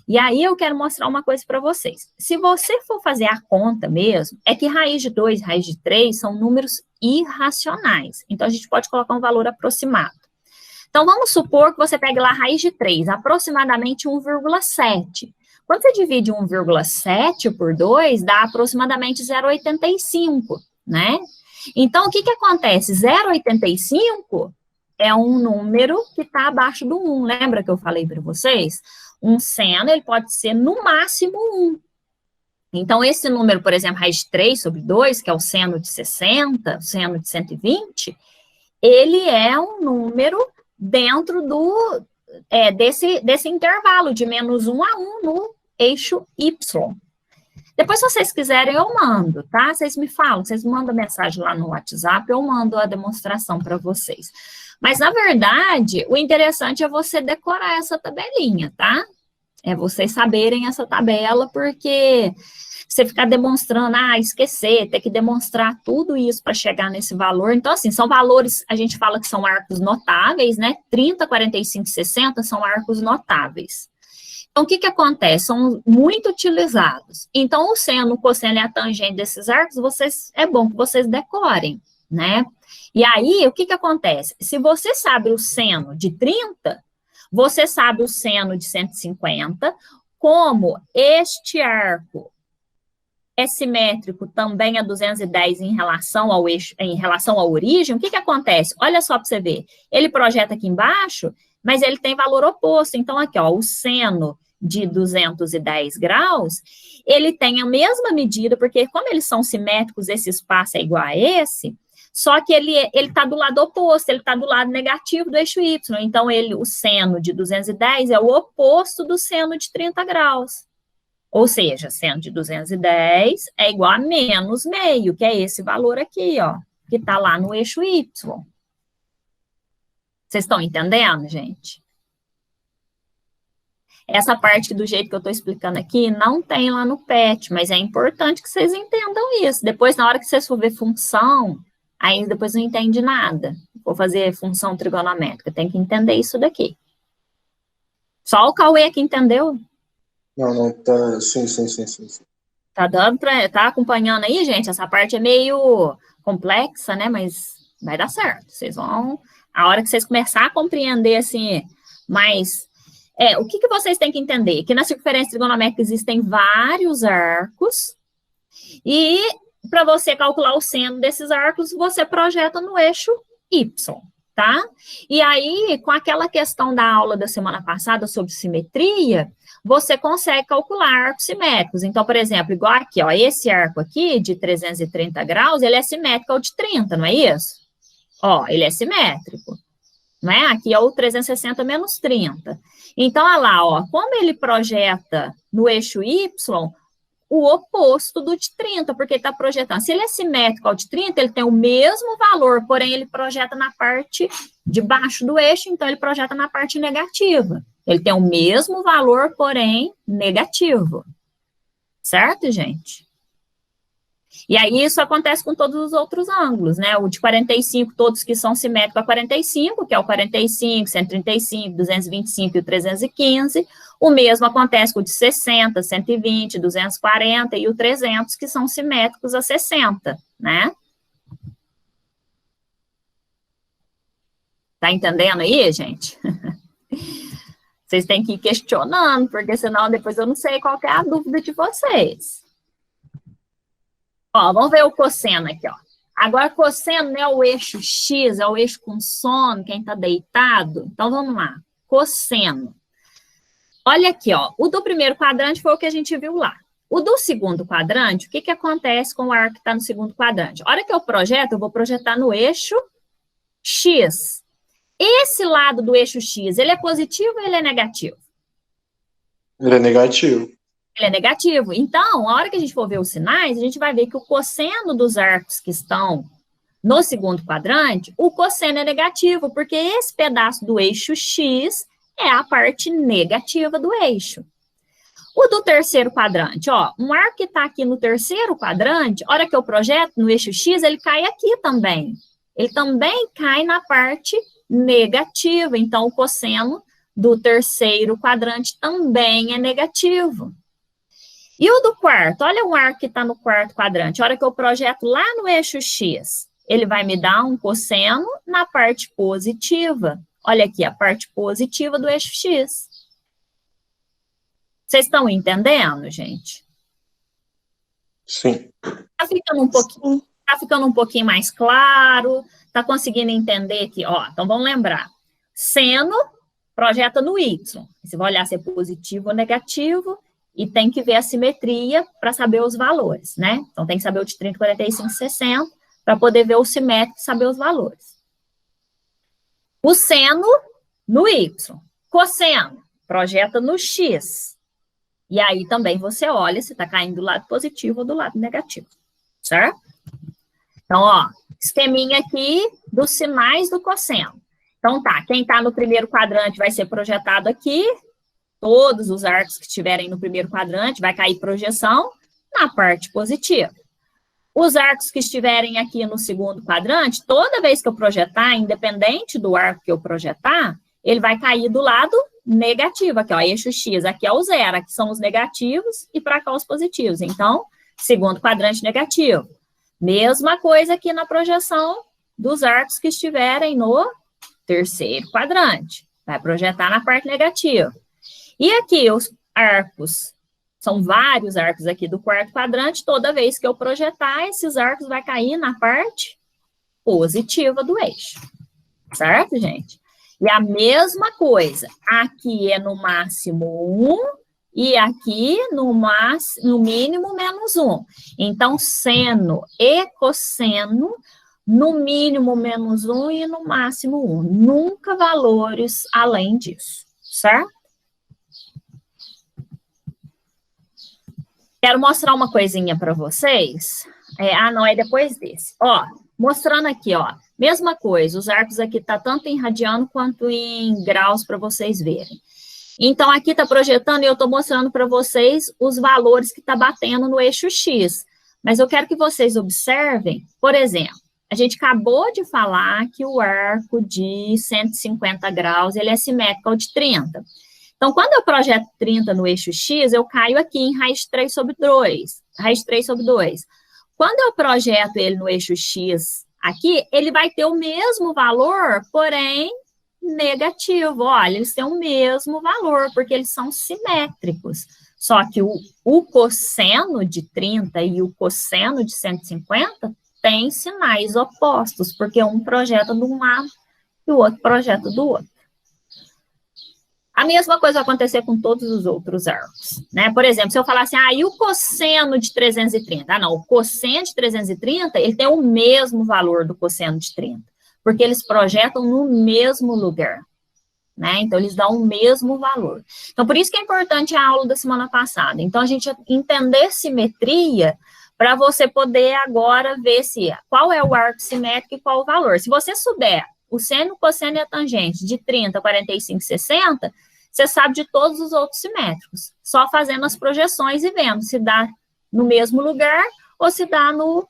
E aí eu quero mostrar uma coisa para vocês. Se você for fazer a conta mesmo, é que raiz de 2 e raiz de 3 são números irracionais. Então, a gente pode colocar um valor aproximado. Então, vamos supor que você pegue lá a raiz de 3, aproximadamente 1,7. Quando você divide 1,7 por 2, dá aproximadamente 0,85, né? Então, o que acontece? 0,85 é um número que está abaixo do 1. Lembra que eu falei para vocês? Um seno, ele pode ser no máximo 1. Então, esse número, por exemplo, raiz de 3 sobre 2, que é o seno de 60, o seno de 120, ele é um número dentro desse intervalo de menos 1 a 1 no eixo Y. Depois, se vocês quiserem, eu mando, tá? Vocês me falam, vocês mandam mensagem lá no WhatsApp, eu mando a demonstração para vocês. Mas, na verdade, o interessante é você decorar essa tabelinha, tá? É vocês saberem essa tabela, porque você ficar demonstrando, esquecer, ter que demonstrar tudo isso para chegar nesse valor. Então, assim, são valores, a gente fala que são arcos notáveis, né? 30, 45 e 60 são arcos notáveis. Então, o que acontece? São muito utilizados. Então, o seno, o cosseno e a tangente desses arcos, é bom que vocês decorem, né? E aí, o que acontece? Se você sabe o seno de 30, você sabe o seno de 150, como este arco é simétrico também a 210 em relação ao eixo, em relação à origem, o que acontece? Olha só para você ver, ele projeta aqui embaixo, mas ele tem valor oposto. Então, aqui, ó, o seno de 210 graus, ele tem a mesma medida, porque como eles são simétricos, esse espaço é igual a esse, só que ele está do lado oposto, ele está do lado negativo do eixo Y. Então, o seno de 210 é o oposto do seno de 30 graus. Ou seja, seno de 210 é igual a menos meio, que é esse valor aqui, ó, que está lá no eixo Y. Vocês estão entendendo, gente? Essa parte do jeito que eu estou explicando aqui não tem lá no PET, mas é importante que vocês entendam isso. Depois, na hora que vocês for ver função, aí depois não entende nada. Vou fazer função trigonométrica, tem que entender isso daqui. Só o Cauê que entendeu? Não, tá. Sim. Tá dando tá acompanhando aí, gente? Essa parte é meio complexa, né? Mas vai dar certo. Vocês vão, a hora que vocês começarem a compreender, assim, mais... o que vocês têm que entender? Que na circunferência trigonométrica existem vários arcos, e para você calcular o seno desses arcos, você projeta no eixo Y, tá? E aí, com aquela questão da aula da semana passada sobre simetria, você consegue calcular arcos simétricos. Então, por exemplo, igual aqui, ó, esse arco aqui, de 330 graus, ele é simétrico ao de 30, não é isso? Ó, ele é simétrico, não é? Aqui é o 360 menos 30. Então, olha lá, ó, como ele projeta no eixo Y, o oposto do de 30, porque ele está projetando. Se ele é simétrico ao de 30, ele tem o mesmo valor, porém ele projeta na parte de baixo do eixo, então ele projeta na parte negativa. Ele tem o mesmo valor, porém negativo. Certo, gente? E aí isso acontece com todos os outros ângulos, né? O de 45, todos que são simétricos a 45, que é o 45, 135, 225 e o 315. O mesmo acontece com o de 60, 120, 240 e o 300, que são simétricos a 60, né? Tá entendendo aí, gente? Vocês têm que ir questionando, porque senão depois eu não sei qual que é a dúvida de vocês. Ó, vamos ver o cosseno aqui, ó. Agora, cosseno não é o eixo X, é o eixo com sono, quem tá deitado. Então, vamos lá. Cosseno. Olha aqui, ó. O do primeiro quadrante foi o que a gente viu lá. O do segundo quadrante, o que acontece com o arco que está no segundo quadrante? A hora que eu projeto, eu vou projetar no eixo X. Esse lado do eixo X, ele é positivo ou ele é negativo? Ele é negativo. Ele é negativo. Então, a hora que a gente for ver os sinais, a gente vai ver que o cosseno dos arcos que estão no segundo quadrante, o cosseno é negativo, porque esse pedaço do eixo X é a parte negativa do eixo. O do terceiro quadrante, ó, um arco que está aqui no terceiro quadrante, a hora que eu projeto no eixo X, ele cai aqui também. Ele também cai na parte negativa. Então, o cosseno do terceiro quadrante também é negativo. E o do quarto? Olha o arco que está no quarto quadrante. A hora que eu projeto lá no eixo X, ele vai me dar um cosseno na parte positiva. Olha aqui, a parte positiva do eixo X. Vocês estão entendendo, gente? Sim. Tá ficando um pouquinho mais claro? Tá conseguindo entender aqui? Ó, então vamos lembrar. Seno projeta no Y. Você vai olhar se é positivo ou negativo e tem que ver a simetria para saber os valores, né? Então tem que saber o de 30, 45, 60 para poder ver o simétrico e saber os valores. O seno no Y. Cosseno projeta no X. E aí também você olha se está caindo do lado positivo ou do lado negativo, certo? Então, ó, esqueminha aqui dos sinais do cosseno. Então tá, quem está no primeiro quadrante vai ser projetado aqui, todos os arcos que estiverem no primeiro quadrante, vai cair projeção na parte positiva. Os arcos que estiverem aqui no segundo quadrante, toda vez que eu projetar, independente do arco que eu projetar, ele vai cair do lado negativo, aqui, ó, eixo X, aqui é o zero, aqui são os negativos e para cá os positivos. Então, segundo quadrante negativo. Mesma coisa aqui na projeção dos arcos que estiverem no terceiro quadrante. Vai projetar na parte negativa. E aqui os arcos, são vários arcos aqui do quarto quadrante, toda vez que eu projetar, esses arcos vai cair na parte positiva do eixo. Certo, gente? E a mesma coisa, aqui é no máximo 1 e aqui no mínimo menos 1. Então, seno e cosseno, no mínimo menos 1 e no máximo 1. Nunca valores além disso, certo? Quero mostrar uma coisinha para vocês. Não, é depois desse. Ó, mostrando aqui, ó. Mesma coisa, os arcos aqui tá tanto em radiano quanto em graus para vocês verem. Então, aqui está projetando e eu estou mostrando para vocês os valores que está batendo no eixo X. Mas eu quero que vocês observem, por exemplo, a gente acabou de falar que o arco de 150 graus, ele é simétrico ao de 30. Então, quando eu projeto 30 no eixo X, eu caio aqui em raiz 3 sobre 2. Raiz 3 sobre 2. Quando eu projeto ele no eixo X aqui, ele vai ter o mesmo valor, porém negativo. Olha, eles têm o mesmo valor, porque eles são simétricos. Só que o cosseno de 30 e o cosseno de 150 têm sinais opostos, porque um projeta de um lado e o outro projeta do outro. A mesma coisa vai acontecer com todos os outros arcos, né? Por exemplo, se eu falar assim, e o cosseno de 330? Não, o cosseno de 330, ele tem o mesmo valor do cosseno de 30, porque eles projetam no mesmo lugar, né? Então, eles dão o mesmo valor. Então, por isso que é importante a aula da semana passada. Então, a gente entender simetria para você poder agora ver qual é o arco simétrico e qual o valor. Se você souber o seno, cosseno e a tangente de 30, 45, 60, você sabe de todos os outros simétricos. Só fazendo as projeções e vendo se dá no mesmo lugar ou se dá no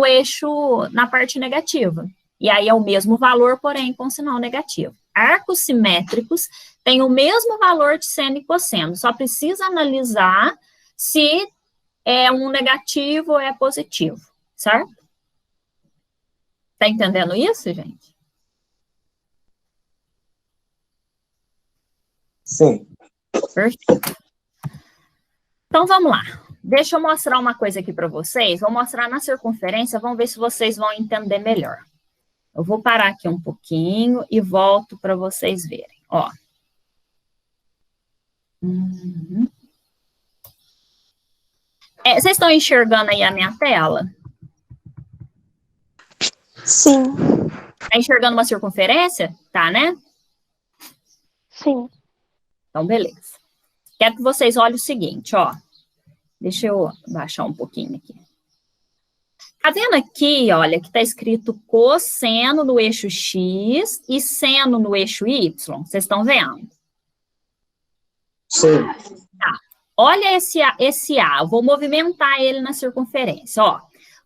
eixo, na parte negativa. E aí é o mesmo valor, porém com sinal negativo. Arcos simétricos têm o mesmo valor de seno e cosseno. Só precisa analisar se é um negativo ou é positivo, certo? Tá entendendo isso, gente? Sim. Perfeito. Então, vamos lá. Deixa eu mostrar uma coisa aqui para vocês. Vou mostrar na circunferência, vamos ver se vocês vão entender melhor. Eu vou parar aqui um pouquinho e volto para vocês verem. Ó. Vocês estão enxergando aí a minha tela? Sim. Tá enxergando uma circunferência? Tá, né? Sim. Então, beleza. Quero que vocês olhem o seguinte, ó. Deixa eu baixar um pouquinho aqui. Tá vendo aqui, olha, que tá escrito cosseno no eixo X e seno no eixo Y? Vocês estão vendo? Sim. Tá. Olha esse A, eu vou movimentar ele na circunferência, ó.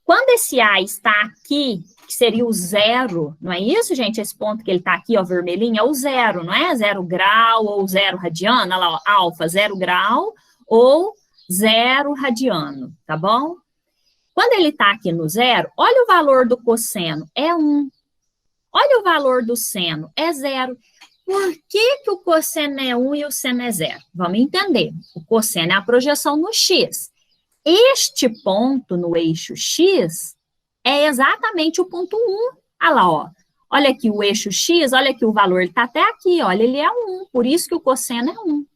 Quando esse A está aqui, que seria o zero, não é isso, gente? Esse ponto que ele está aqui, ó, vermelhinho, é o zero, não é? 0 grau ou 0 radiano, olha lá, ó, alfa, 0 grau ou 0 radiano, tá bom? Quando ele está aqui no zero, olha o valor do cosseno, é 1. Olha o valor do seno, é 0. Por que o cosseno é 1 e o seno é 0? Vamos entender. O cosseno é a projeção no X. Este ponto no eixo X é exatamente o ponto 1. Olha lá, ó. Olha aqui o eixo X, olha aqui o valor, ele está até aqui, olha, ele é 1, por isso que o cosseno é 1.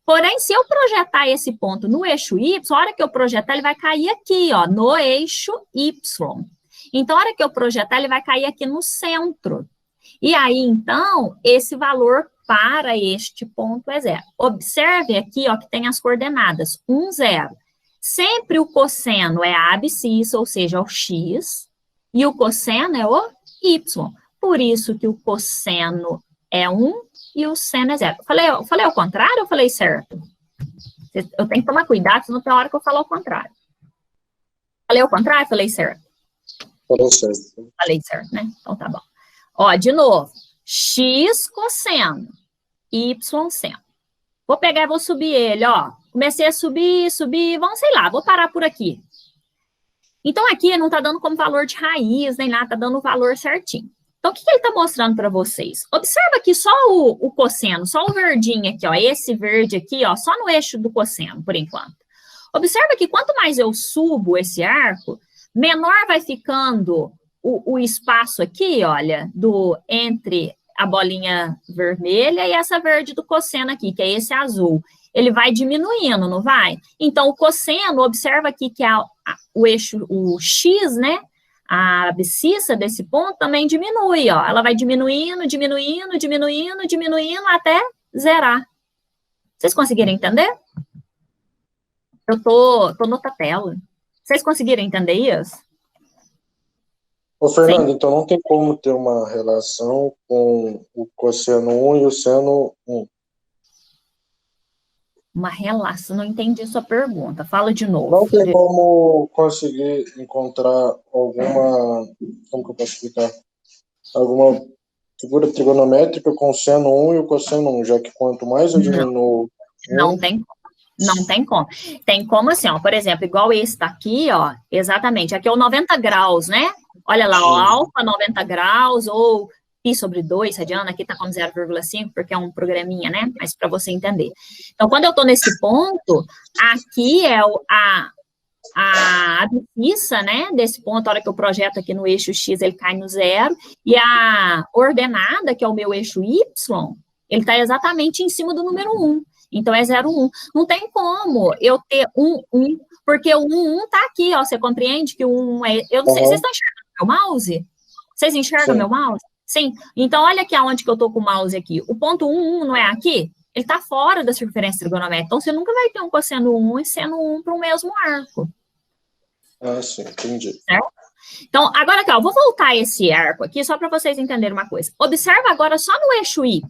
Porém, se eu projetar esse ponto no eixo Y, a hora que eu projetar, ele vai cair aqui, ó, no eixo Y. Então, a hora que eu projetar, ele vai cair aqui no centro. E aí, então, esse valor para este ponto é 0. Observe aqui, ó, que tem as coordenadas 1, 0. Sempre o cosseno é a abscissa, ou seja, o X, e o cosseno é o Y. Por isso que o cosseno é 1 e o seno é 0. Eu falei ao contrário ou eu falei certo? Eu tenho que tomar cuidado, senão tem hora que eu falo ao contrário. Falei ao contrário, falei certo? Falou certo. Falei certo, né? Então tá bom. Ó, de novo, x cosseno, y seno. Vou pegar e vou subir ele, ó. Comecei a subir, vamos, sei lá, vou parar por aqui. Então, aqui não tá dando como valor de raiz, nem lá, tá dando o valor certinho. Então, o que ele tá mostrando para vocês? Observa aqui só o cosseno, só o verdinho aqui, ó. Esse verde aqui, ó, só no eixo do cosseno, por enquanto. Observa que quanto mais eu subo esse arco, menor vai ficando o espaço aqui, olha, entre a bolinha vermelha e essa verde do cosseno aqui, que é esse azul. Ele vai diminuindo, não vai? Então, o cosseno, observa aqui que o eixo, o X, né? A abscissa desse ponto também diminui, ó. Ela vai diminuindo, diminuindo, diminuindo, diminuindo até zerar. Vocês conseguiram entender? Eu tô no tela. Vocês conseguiram entender isso? Ô, Fernando, Sim. então não tem como ter uma relação com o cosseno 1 e o seno 1. Uma relação, não entendi sua pergunta. Fala de novo. Não tem como conseguir encontrar alguma, como que eu posso explicar? Alguma figura trigonométrica com o seno 1 e o cosseno 1, já que quanto mais eu diminuo... Não tem como. Não tem como. Tem como assim, ó, por exemplo, igual esse daqui, ó, exatamente, aqui é o 90 graus, né? Olha lá, ó, alfa 90 graus, ou π sobre 2, radiano, aqui tá como 0,5, porque é um programinha, né? Mas para você entender. Então, quando eu tô nesse ponto, aqui é a abscissa, né, desse ponto, a hora que eu projeto aqui no eixo X, ele cai no 0, e a ordenada, que é o meu eixo Y, ele tá exatamente em cima do número 1. Então, é 0, 1. Não tem como eu ter 1, 1, porque o 1, 1 tá aqui, ó. Você compreende que o 1 é... Eu não sei, vocês estão enxergando meu mouse? Vocês enxergam meu mouse? Sim. Então, olha aqui aonde que eu tô com o mouse aqui. O ponto 1, 1 não é aqui? Ele tá fora da circunferência trigonométrica. Então, você nunca vai ter um cosseno 1 e seno 1 para o mesmo arco. Ah, sim, entendi. Certo? Então, agora aqui, ó, vou voltar esse arco aqui só para vocês entenderem uma coisa. Observa agora só no eixo Y.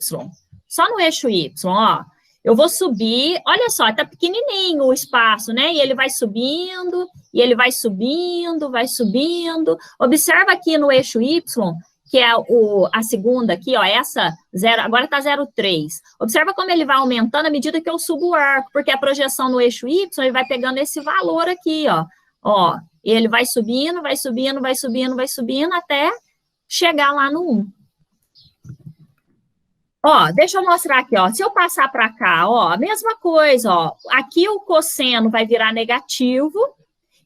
Só no eixo Y, ó. Eu vou subir, olha só, tá pequenininho o espaço, né? E ele vai subindo, e ele vai subindo, vai subindo. Observa aqui no eixo Y, que é a segunda aqui, ó, essa, 0, agora tá 0,3. Observa como ele vai aumentando à medida que eu subo o arco, porque a projeção no eixo Y, ele vai pegando esse valor aqui, ó. Ó, e ele vai subindo, vai subindo, vai subindo, vai subindo, até chegar lá no 1. Ó, deixa eu mostrar aqui, ó, se eu passar para cá, ó, a mesma coisa, ó, aqui o cosseno vai virar negativo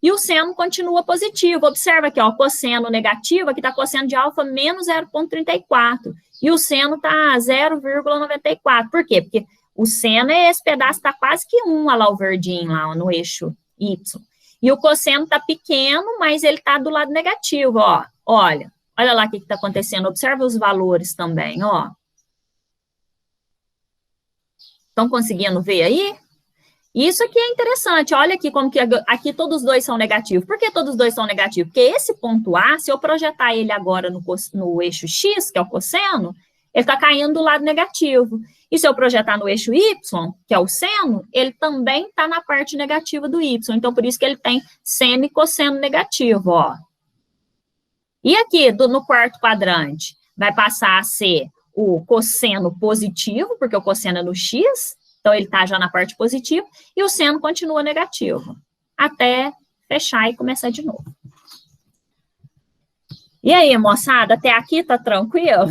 e o seno continua positivo. Observa aqui, ó, cosseno negativo, aqui tá cosseno de alfa menos 0,34 e o seno tá 0,94. Por quê? Porque o seno é esse pedaço, tá quase que 1, olha lá o verdinho lá, ó, no eixo Y. E o cosseno tá pequeno, mas ele tá do lado negativo, ó, olha lá o que tá acontecendo, observa os valores também, ó. Estão conseguindo ver aí? Isso aqui é interessante. Olha aqui como que aqui todos os dois são negativos. Por que todos os dois são negativos? Porque esse ponto A, se eu projetar ele agora no eixo X, que é o cosseno, ele está caindo do lado negativo. E se eu projetar no eixo Y, que é o seno, ele também está na parte negativa do Y. Então, por isso que ele tem seno e cosseno negativo, ó. E aqui, no quarto quadrante, vai passar a ser o cosseno positivo, porque o cosseno é no X, então ele está já na parte positiva, e o seno continua negativo, até fechar e começar de novo. E aí, moçada, até aqui tá tranquilo?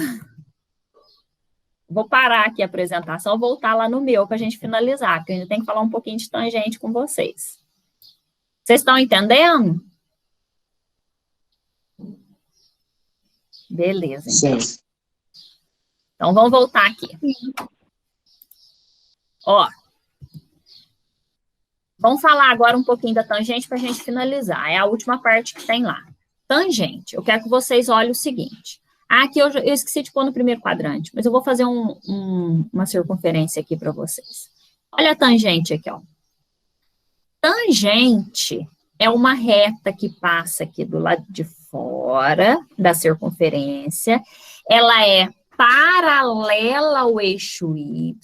Vou parar aqui a apresentação, voltar lá no meu para a gente finalizar, porque eu ainda tenho que falar um pouquinho de tangente com vocês. Vocês estão entendendo? Beleza, então. Sim. Então, vamos voltar aqui. Ó. Vamos falar agora um pouquinho da tangente para a gente finalizar. É a última parte que tem lá. Tangente. Eu quero que vocês olhem o seguinte. Aqui eu esqueci de pôr no primeiro quadrante, mas eu vou fazer uma circunferência aqui para vocês. Olha a tangente aqui, ó. Tangente é uma reta que passa aqui do lado de fora da circunferência. Ela é paralela ao eixo Y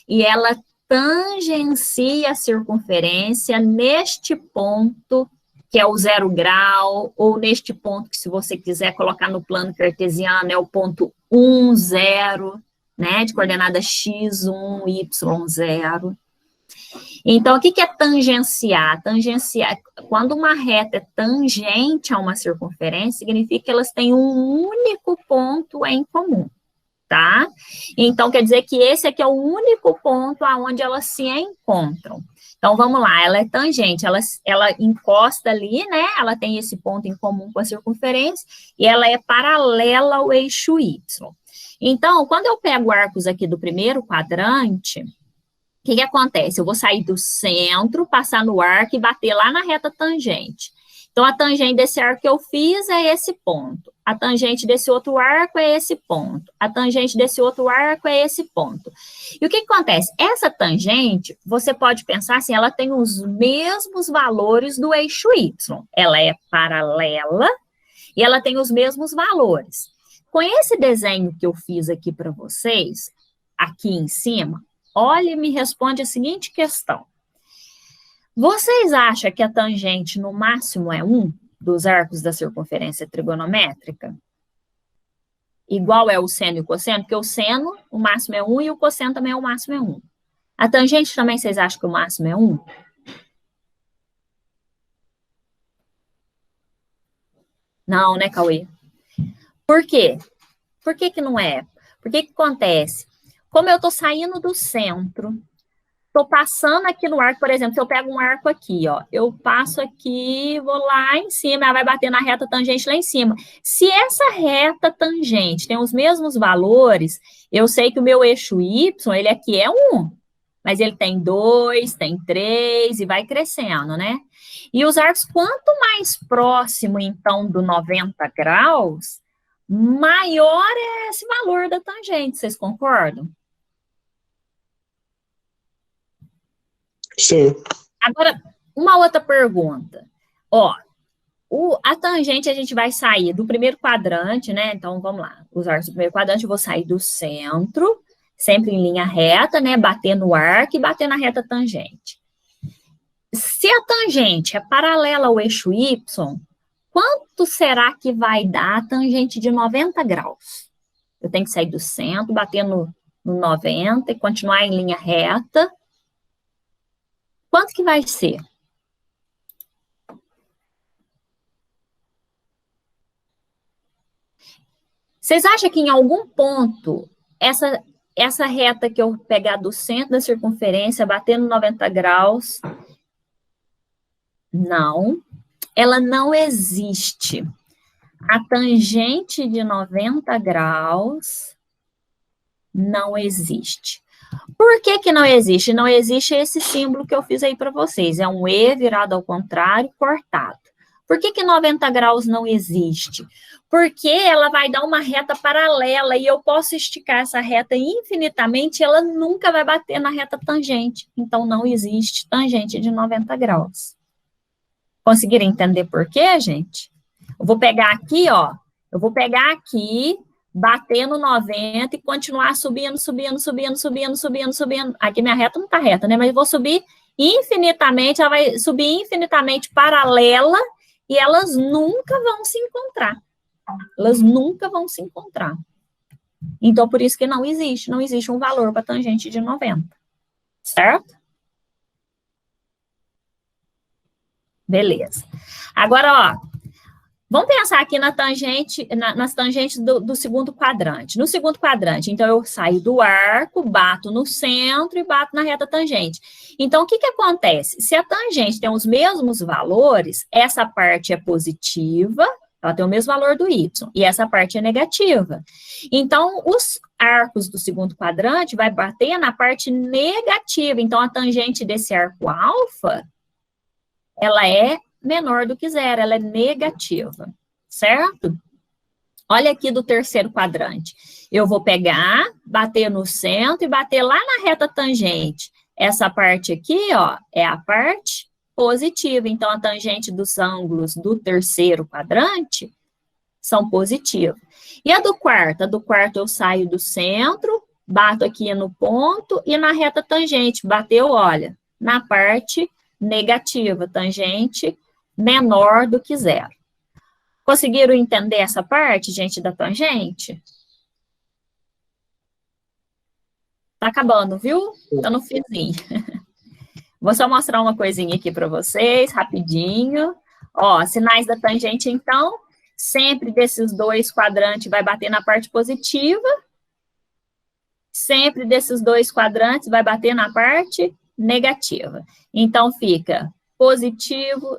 e ela tangencia a circunferência neste ponto, que é o 0 grau, ou neste ponto que, se você quiser colocar no plano cartesiano, é o ponto 1, 0, né, de coordenada x1, y0. Então, o que é tangenciar? Tangenciar, quando uma reta é tangente a uma circunferência, significa que elas têm um único ponto em comum, tá? Então, quer dizer que esse aqui é o único ponto aonde elas se encontram. Então, vamos lá, ela é tangente, ela encosta ali, né? Ela tem esse ponto em comum com a circunferência e ela é paralela ao eixo Y. Então, quando eu pego arcos aqui do primeiro quadrante, o que acontece? Eu vou sair do centro, passar no arco e bater lá na reta tangente. Então, a tangente desse arco que eu fiz é esse ponto. A tangente desse outro arco é esse ponto. A tangente desse outro arco é esse ponto. E o que acontece? Essa tangente, você pode pensar assim, ela tem os mesmos valores do eixo Y. Ela é paralela e ela tem os mesmos valores. Com esse desenho que eu fiz aqui para vocês, aqui em cima, olha e me responde a seguinte questão. Vocês acham que a tangente no máximo é 1 dos arcos da circunferência trigonométrica? Igual é o seno e o cosseno, porque o seno, o máximo é 1 e o cosseno também o máximo é 1. A tangente também, vocês acham que o máximo é 1? Não, né, Cauê? Por quê? Por que não é? Por que acontece? Como eu estou saindo do centro, estou passando aqui no arco, por exemplo, se eu pego um arco aqui, ó, eu passo aqui, vou lá em cima, ela vai bater na reta tangente lá em cima. Se essa reta tangente tem os mesmos valores, eu sei que o meu eixo Y, ele aqui é 1, mas ele tem 2, tem 3 e vai crescendo, né? E os arcos, quanto mais próximo, então, do 90 graus, maior é esse valor da tangente, vocês concordam? Sim. Agora, uma outra pergunta. Ó, a tangente a gente vai sair do primeiro quadrante, né? Então, vamos lá. Os arcos do primeiro quadrante, eu vou sair do centro, sempre em linha reta, né? Bater no arco e bater na reta tangente. Se a tangente é paralela ao eixo Y, quanto será que vai dar a tangente de 90 graus? Eu tenho que sair do centro, bater no 90 e continuar em linha reta. Quanto que vai ser? Vocês acham que em algum ponto, essa reta que eu pegar do centro da circunferência, bater no 90 graus, não, ela não existe. A tangente de 90 graus não existe. Por que não existe? Não existe esse símbolo que eu fiz aí para vocês. É um E virado ao contrário, cortado. Por que 90 graus não existe? Porque ela vai dar uma reta paralela e eu posso esticar essa reta infinitamente e ela nunca vai bater na reta tangente. Então, não existe tangente de 90 graus. Conseguiram entender por quê, gente? Eu vou pegar aqui, ó. Eu vou pegar aqui, bater no 90 e continuar subindo, subindo, subindo, subindo, subindo, subindo. Aqui minha reta não está reta, né? Mas eu vou subir infinitamente, ela vai subir infinitamente paralela e elas nunca vão se encontrar. Elas nunca vão se encontrar. Então, por isso que não existe um valor para tangente de 90. Certo? Beleza. Agora, ó, vamos pensar aqui na tangente, nas tangentes do segundo quadrante. No segundo quadrante, então, eu saio do arco, bato no centro e bato na reta tangente. Então, o que acontece? Se a tangente tem os mesmos valores, essa parte é positiva, ela tem o mesmo valor do y, e essa parte é negativa. Então, os arcos do segundo quadrante vai bater na parte negativa. Então, a tangente desse arco alfa, ela é menor do que zero, ela é negativa, certo? Olha aqui do terceiro quadrante. Eu vou pegar, bater no centro e bater lá na reta tangente. Essa parte aqui, ó, é a parte positiva. Então, a tangente dos ângulos do terceiro quadrante são positivos. E a do quarto? A do quarto eu saio do centro, bato aqui no ponto e na reta tangente, bateu, olha, na parte negativa, tangente menor do que zero. Conseguiram entender essa parte, gente, da tangente? Tá acabando, viu? Tá no finzinho. Vou só mostrar uma coisinha aqui para vocês, rapidinho. Ó, sinais da tangente, então, sempre desses dois quadrantes vai bater na parte positiva. Sempre desses dois quadrantes vai bater na parte negativa. Então, fica positivo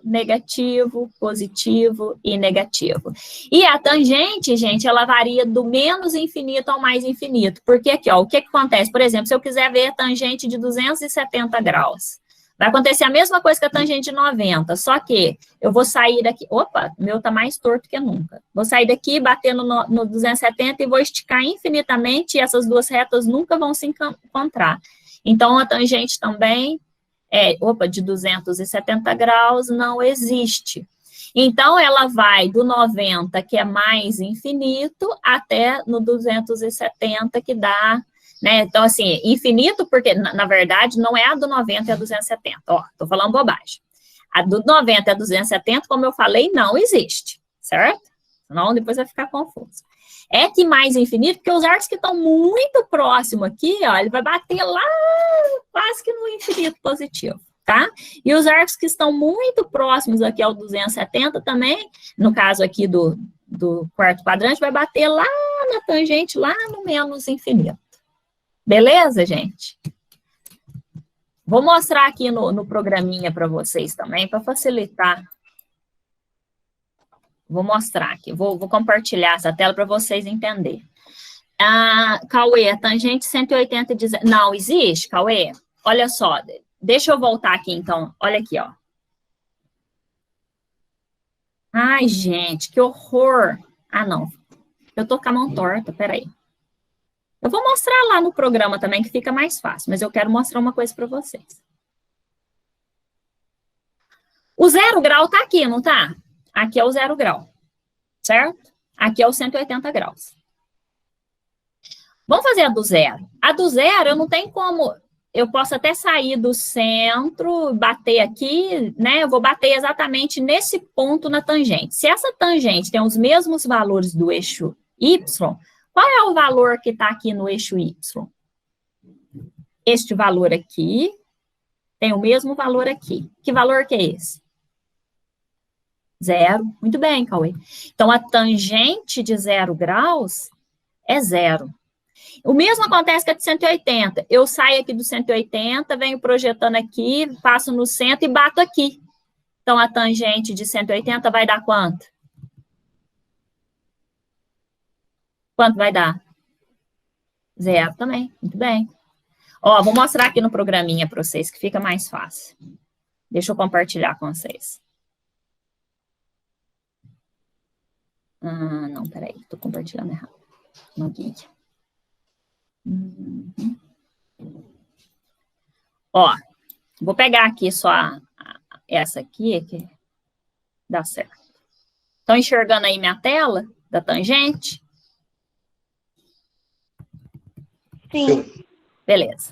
e negativo. E a tangente, gente, ela varia do menos infinito ao mais infinito. Porque aqui, ó, o que acontece? Por exemplo, se eu quiser ver a tangente de 270 graus, vai acontecer a mesma coisa que a tangente de 90, só que eu vou sair daqui... Opa, o meu tá mais torto que nunca. Vou sair daqui, bater no 270 e vou esticar infinitamente e essas duas retas nunca vão se encontrar. Então, a tangente também de 270 graus não existe. Então, ela vai do 90, que é mais infinito, até no 270, que dá... Né? Então, assim, infinito, porque, na verdade, não é a do 90 e a 270. Ó, tô falando bobagem. A do 90 e a 270, como eu falei, não existe, certo? Senão depois vai ficar confuso. É que mais infinito, porque os arcos que estão muito próximos aqui, ó, ele vai bater lá quase que no infinito positivo, tá? E os arcos que estão muito próximos aqui ao 270 também, no caso aqui do quarto quadrante, vai bater lá na tangente, lá no menos infinito. Beleza, gente? Vou mostrar aqui no programinha para vocês também, para facilitar. Vou mostrar aqui, vou compartilhar essa tela para vocês entenderem. Cauê, a tangente 180 de... Não existe, Cauê? Olha só, deixa eu voltar aqui, então. Olha aqui, ó. Ai, gente, que horror. Ah, não. Eu tô com a mão torta, peraí. Eu vou mostrar lá no programa também, que fica mais fácil, mas eu quero mostrar uma coisa para vocês. O 0 grau tá aqui, não tá? Aqui é o 0 grau, certo? Aqui é o 180 graus. Vamos fazer a do zero. A do zero, eu não tenho como... Eu posso até sair do centro, bater aqui, né? Eu vou bater exatamente nesse ponto na tangente. Se essa tangente tem os mesmos valores do eixo Y, qual é o valor que está aqui no eixo Y? Este valor aqui tem o mesmo valor aqui. Que valor que é esse? 0. Muito bem, Cauê. Então, a tangente de 0 graus é 0. O mesmo acontece com a de 180. Eu saio aqui do 180, venho projetando aqui, passo no centro e bato aqui. Então, a tangente de 180 vai dar quanto? Quanto vai dar? 0 também, muito bem. Ó, vou mostrar aqui no programinha para vocês, que fica mais fácil. Deixa eu compartilhar com vocês. Não, peraí, estou compartilhando errado. No guia. Ó, vou pegar aqui só essa aqui, que dá certo. Estão enxergando aí minha tela da tangente? Sim. Beleza.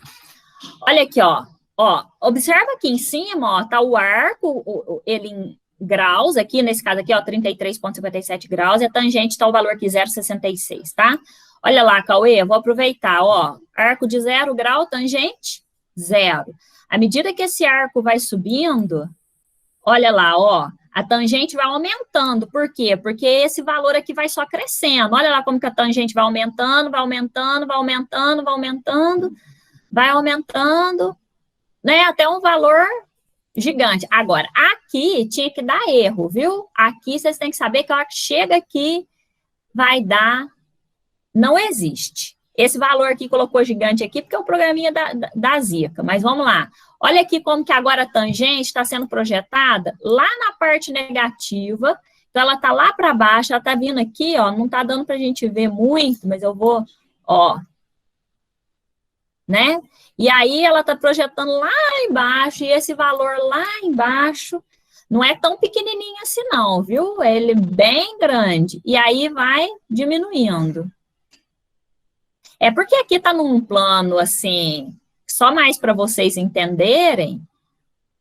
Olha aqui, ó. Ó, observa aqui em cima, ó, tá o arco, ele em graus, aqui, nesse caso aqui, ó, 33,57 graus, e a tangente tá o valor aqui, 0,66, tá? Olha lá, Cauê, eu vou aproveitar, ó, arco de 0 grau, tangente, 0. À medida que esse arco vai subindo, olha lá, ó, a tangente vai aumentando. Por quê? Porque esse valor aqui vai só crescendo. Olha lá como que a tangente vai aumentando, vai aumentando, vai aumentando, vai aumentando, vai aumentando, né, até um valor gigante. Agora, aqui tinha que dar erro, viu? Aqui vocês têm que saber que a hora que chega aqui, vai dar... Não existe. Esse valor aqui colocou gigante aqui, porque é o programinha da Zika. Mas vamos lá. Olha aqui como que agora a tangente está sendo projetada lá na parte negativa. Então, ela está lá para baixo, ela está vindo aqui, ó. Não está dando para a gente ver muito, mas eu vou, ó. Né? E aí, ela está projetando lá embaixo, e esse valor lá embaixo, não é tão pequenininho assim não, viu? Ele é bem grande. E aí vai diminuindo. É porque aqui está num plano, assim, só mais para vocês entenderem,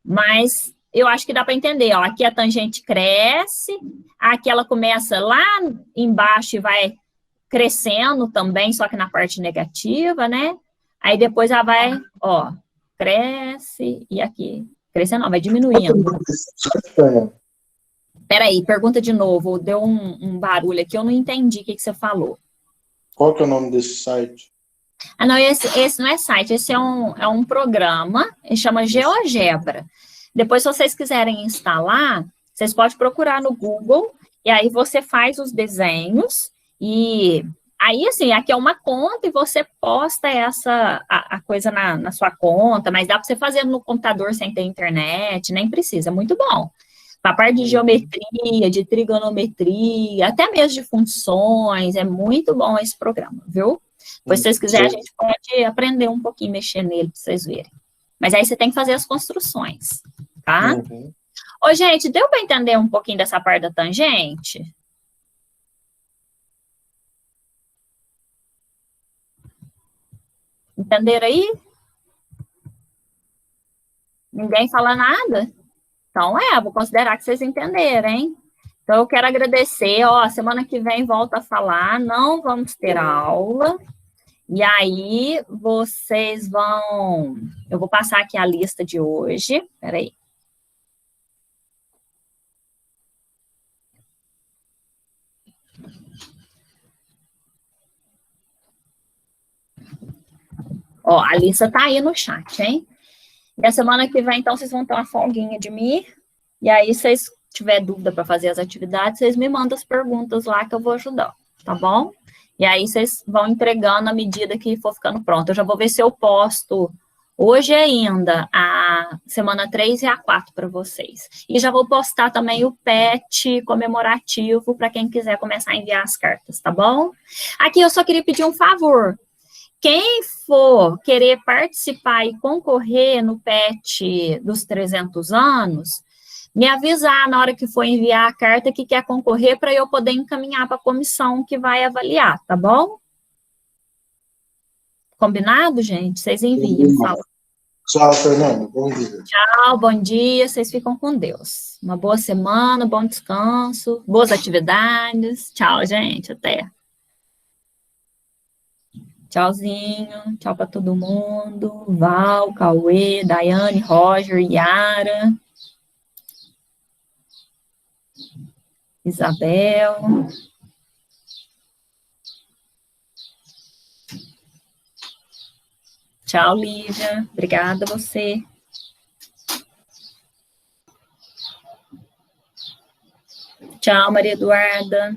mas eu acho que dá para entender. Ó, aqui a tangente cresce, aqui ela começa lá embaixo e vai crescendo também, só que na parte negativa, né? Aí depois ela vai, ó, cresce e aqui. Crescendo não, vai diminuindo. Peraí, pergunta de novo. Deu um barulho aqui, eu não entendi o que você falou. Qual que é o nome desse site? Ah, não, esse não é site, esse é um programa, ele chama GeoGebra. Depois, se vocês quiserem instalar, vocês podem procurar no Google, e aí você faz os desenhos, e aí, assim, aqui é uma conta, e você posta a coisa na sua conta, mas dá para você fazer no computador sem ter internet, nem precisa, é muito bom. A parte de geometria, de trigonometria, até mesmo de funções, é muito bom esse programa, viu? Depois, se vocês quiserem, a gente pode aprender um pouquinho, mexer nele, para vocês verem. Mas aí você tem que fazer as construções, tá? Uhum. Ô, gente, deu para entender um pouquinho dessa parte da tangente? Entenderam aí? Ninguém fala nada? Então, vou considerar que vocês entenderam, hein? Então, eu quero agradecer, ó, semana que vem volta a falar, não vamos ter aula, e aí vocês vão... Eu vou passar aqui a lista de hoje, peraí. Ó, a lista tá aí no chat, hein? E a semana que vem, então, vocês vão ter uma folguinha de mim, e aí, se vocês tiverem dúvida para fazer as atividades, vocês me mandam as perguntas lá que eu vou ajudar, tá bom? E aí, vocês vão entregando à medida que for ficando pronto. Eu já vou ver se eu posto hoje ainda a semana 3 e a 4 para vocês. E já vou postar também o PET comemorativo para quem quiser começar a enviar as cartas, tá bom? Aqui eu só queria pedir um favor. Quem for querer participar e concorrer no PET dos 300 anos, me avisar na hora que for enviar a carta que quer concorrer para eu poder encaminhar para a comissão que vai avaliar, tá bom? Combinado, gente? Vocês enviam. Fala. Tchau, Fernanda. Bom dia. Tchau, bom dia. Vocês ficam com Deus. Uma boa semana, bom descanso, boas atividades. Tchau, gente. Até. Tchauzinho, tchau para todo mundo. Val, Cauê, Daiane, Roger, Yara, Isabel. Tchau, Lívia. Obrigada a você. Tchau, Maria Eduarda.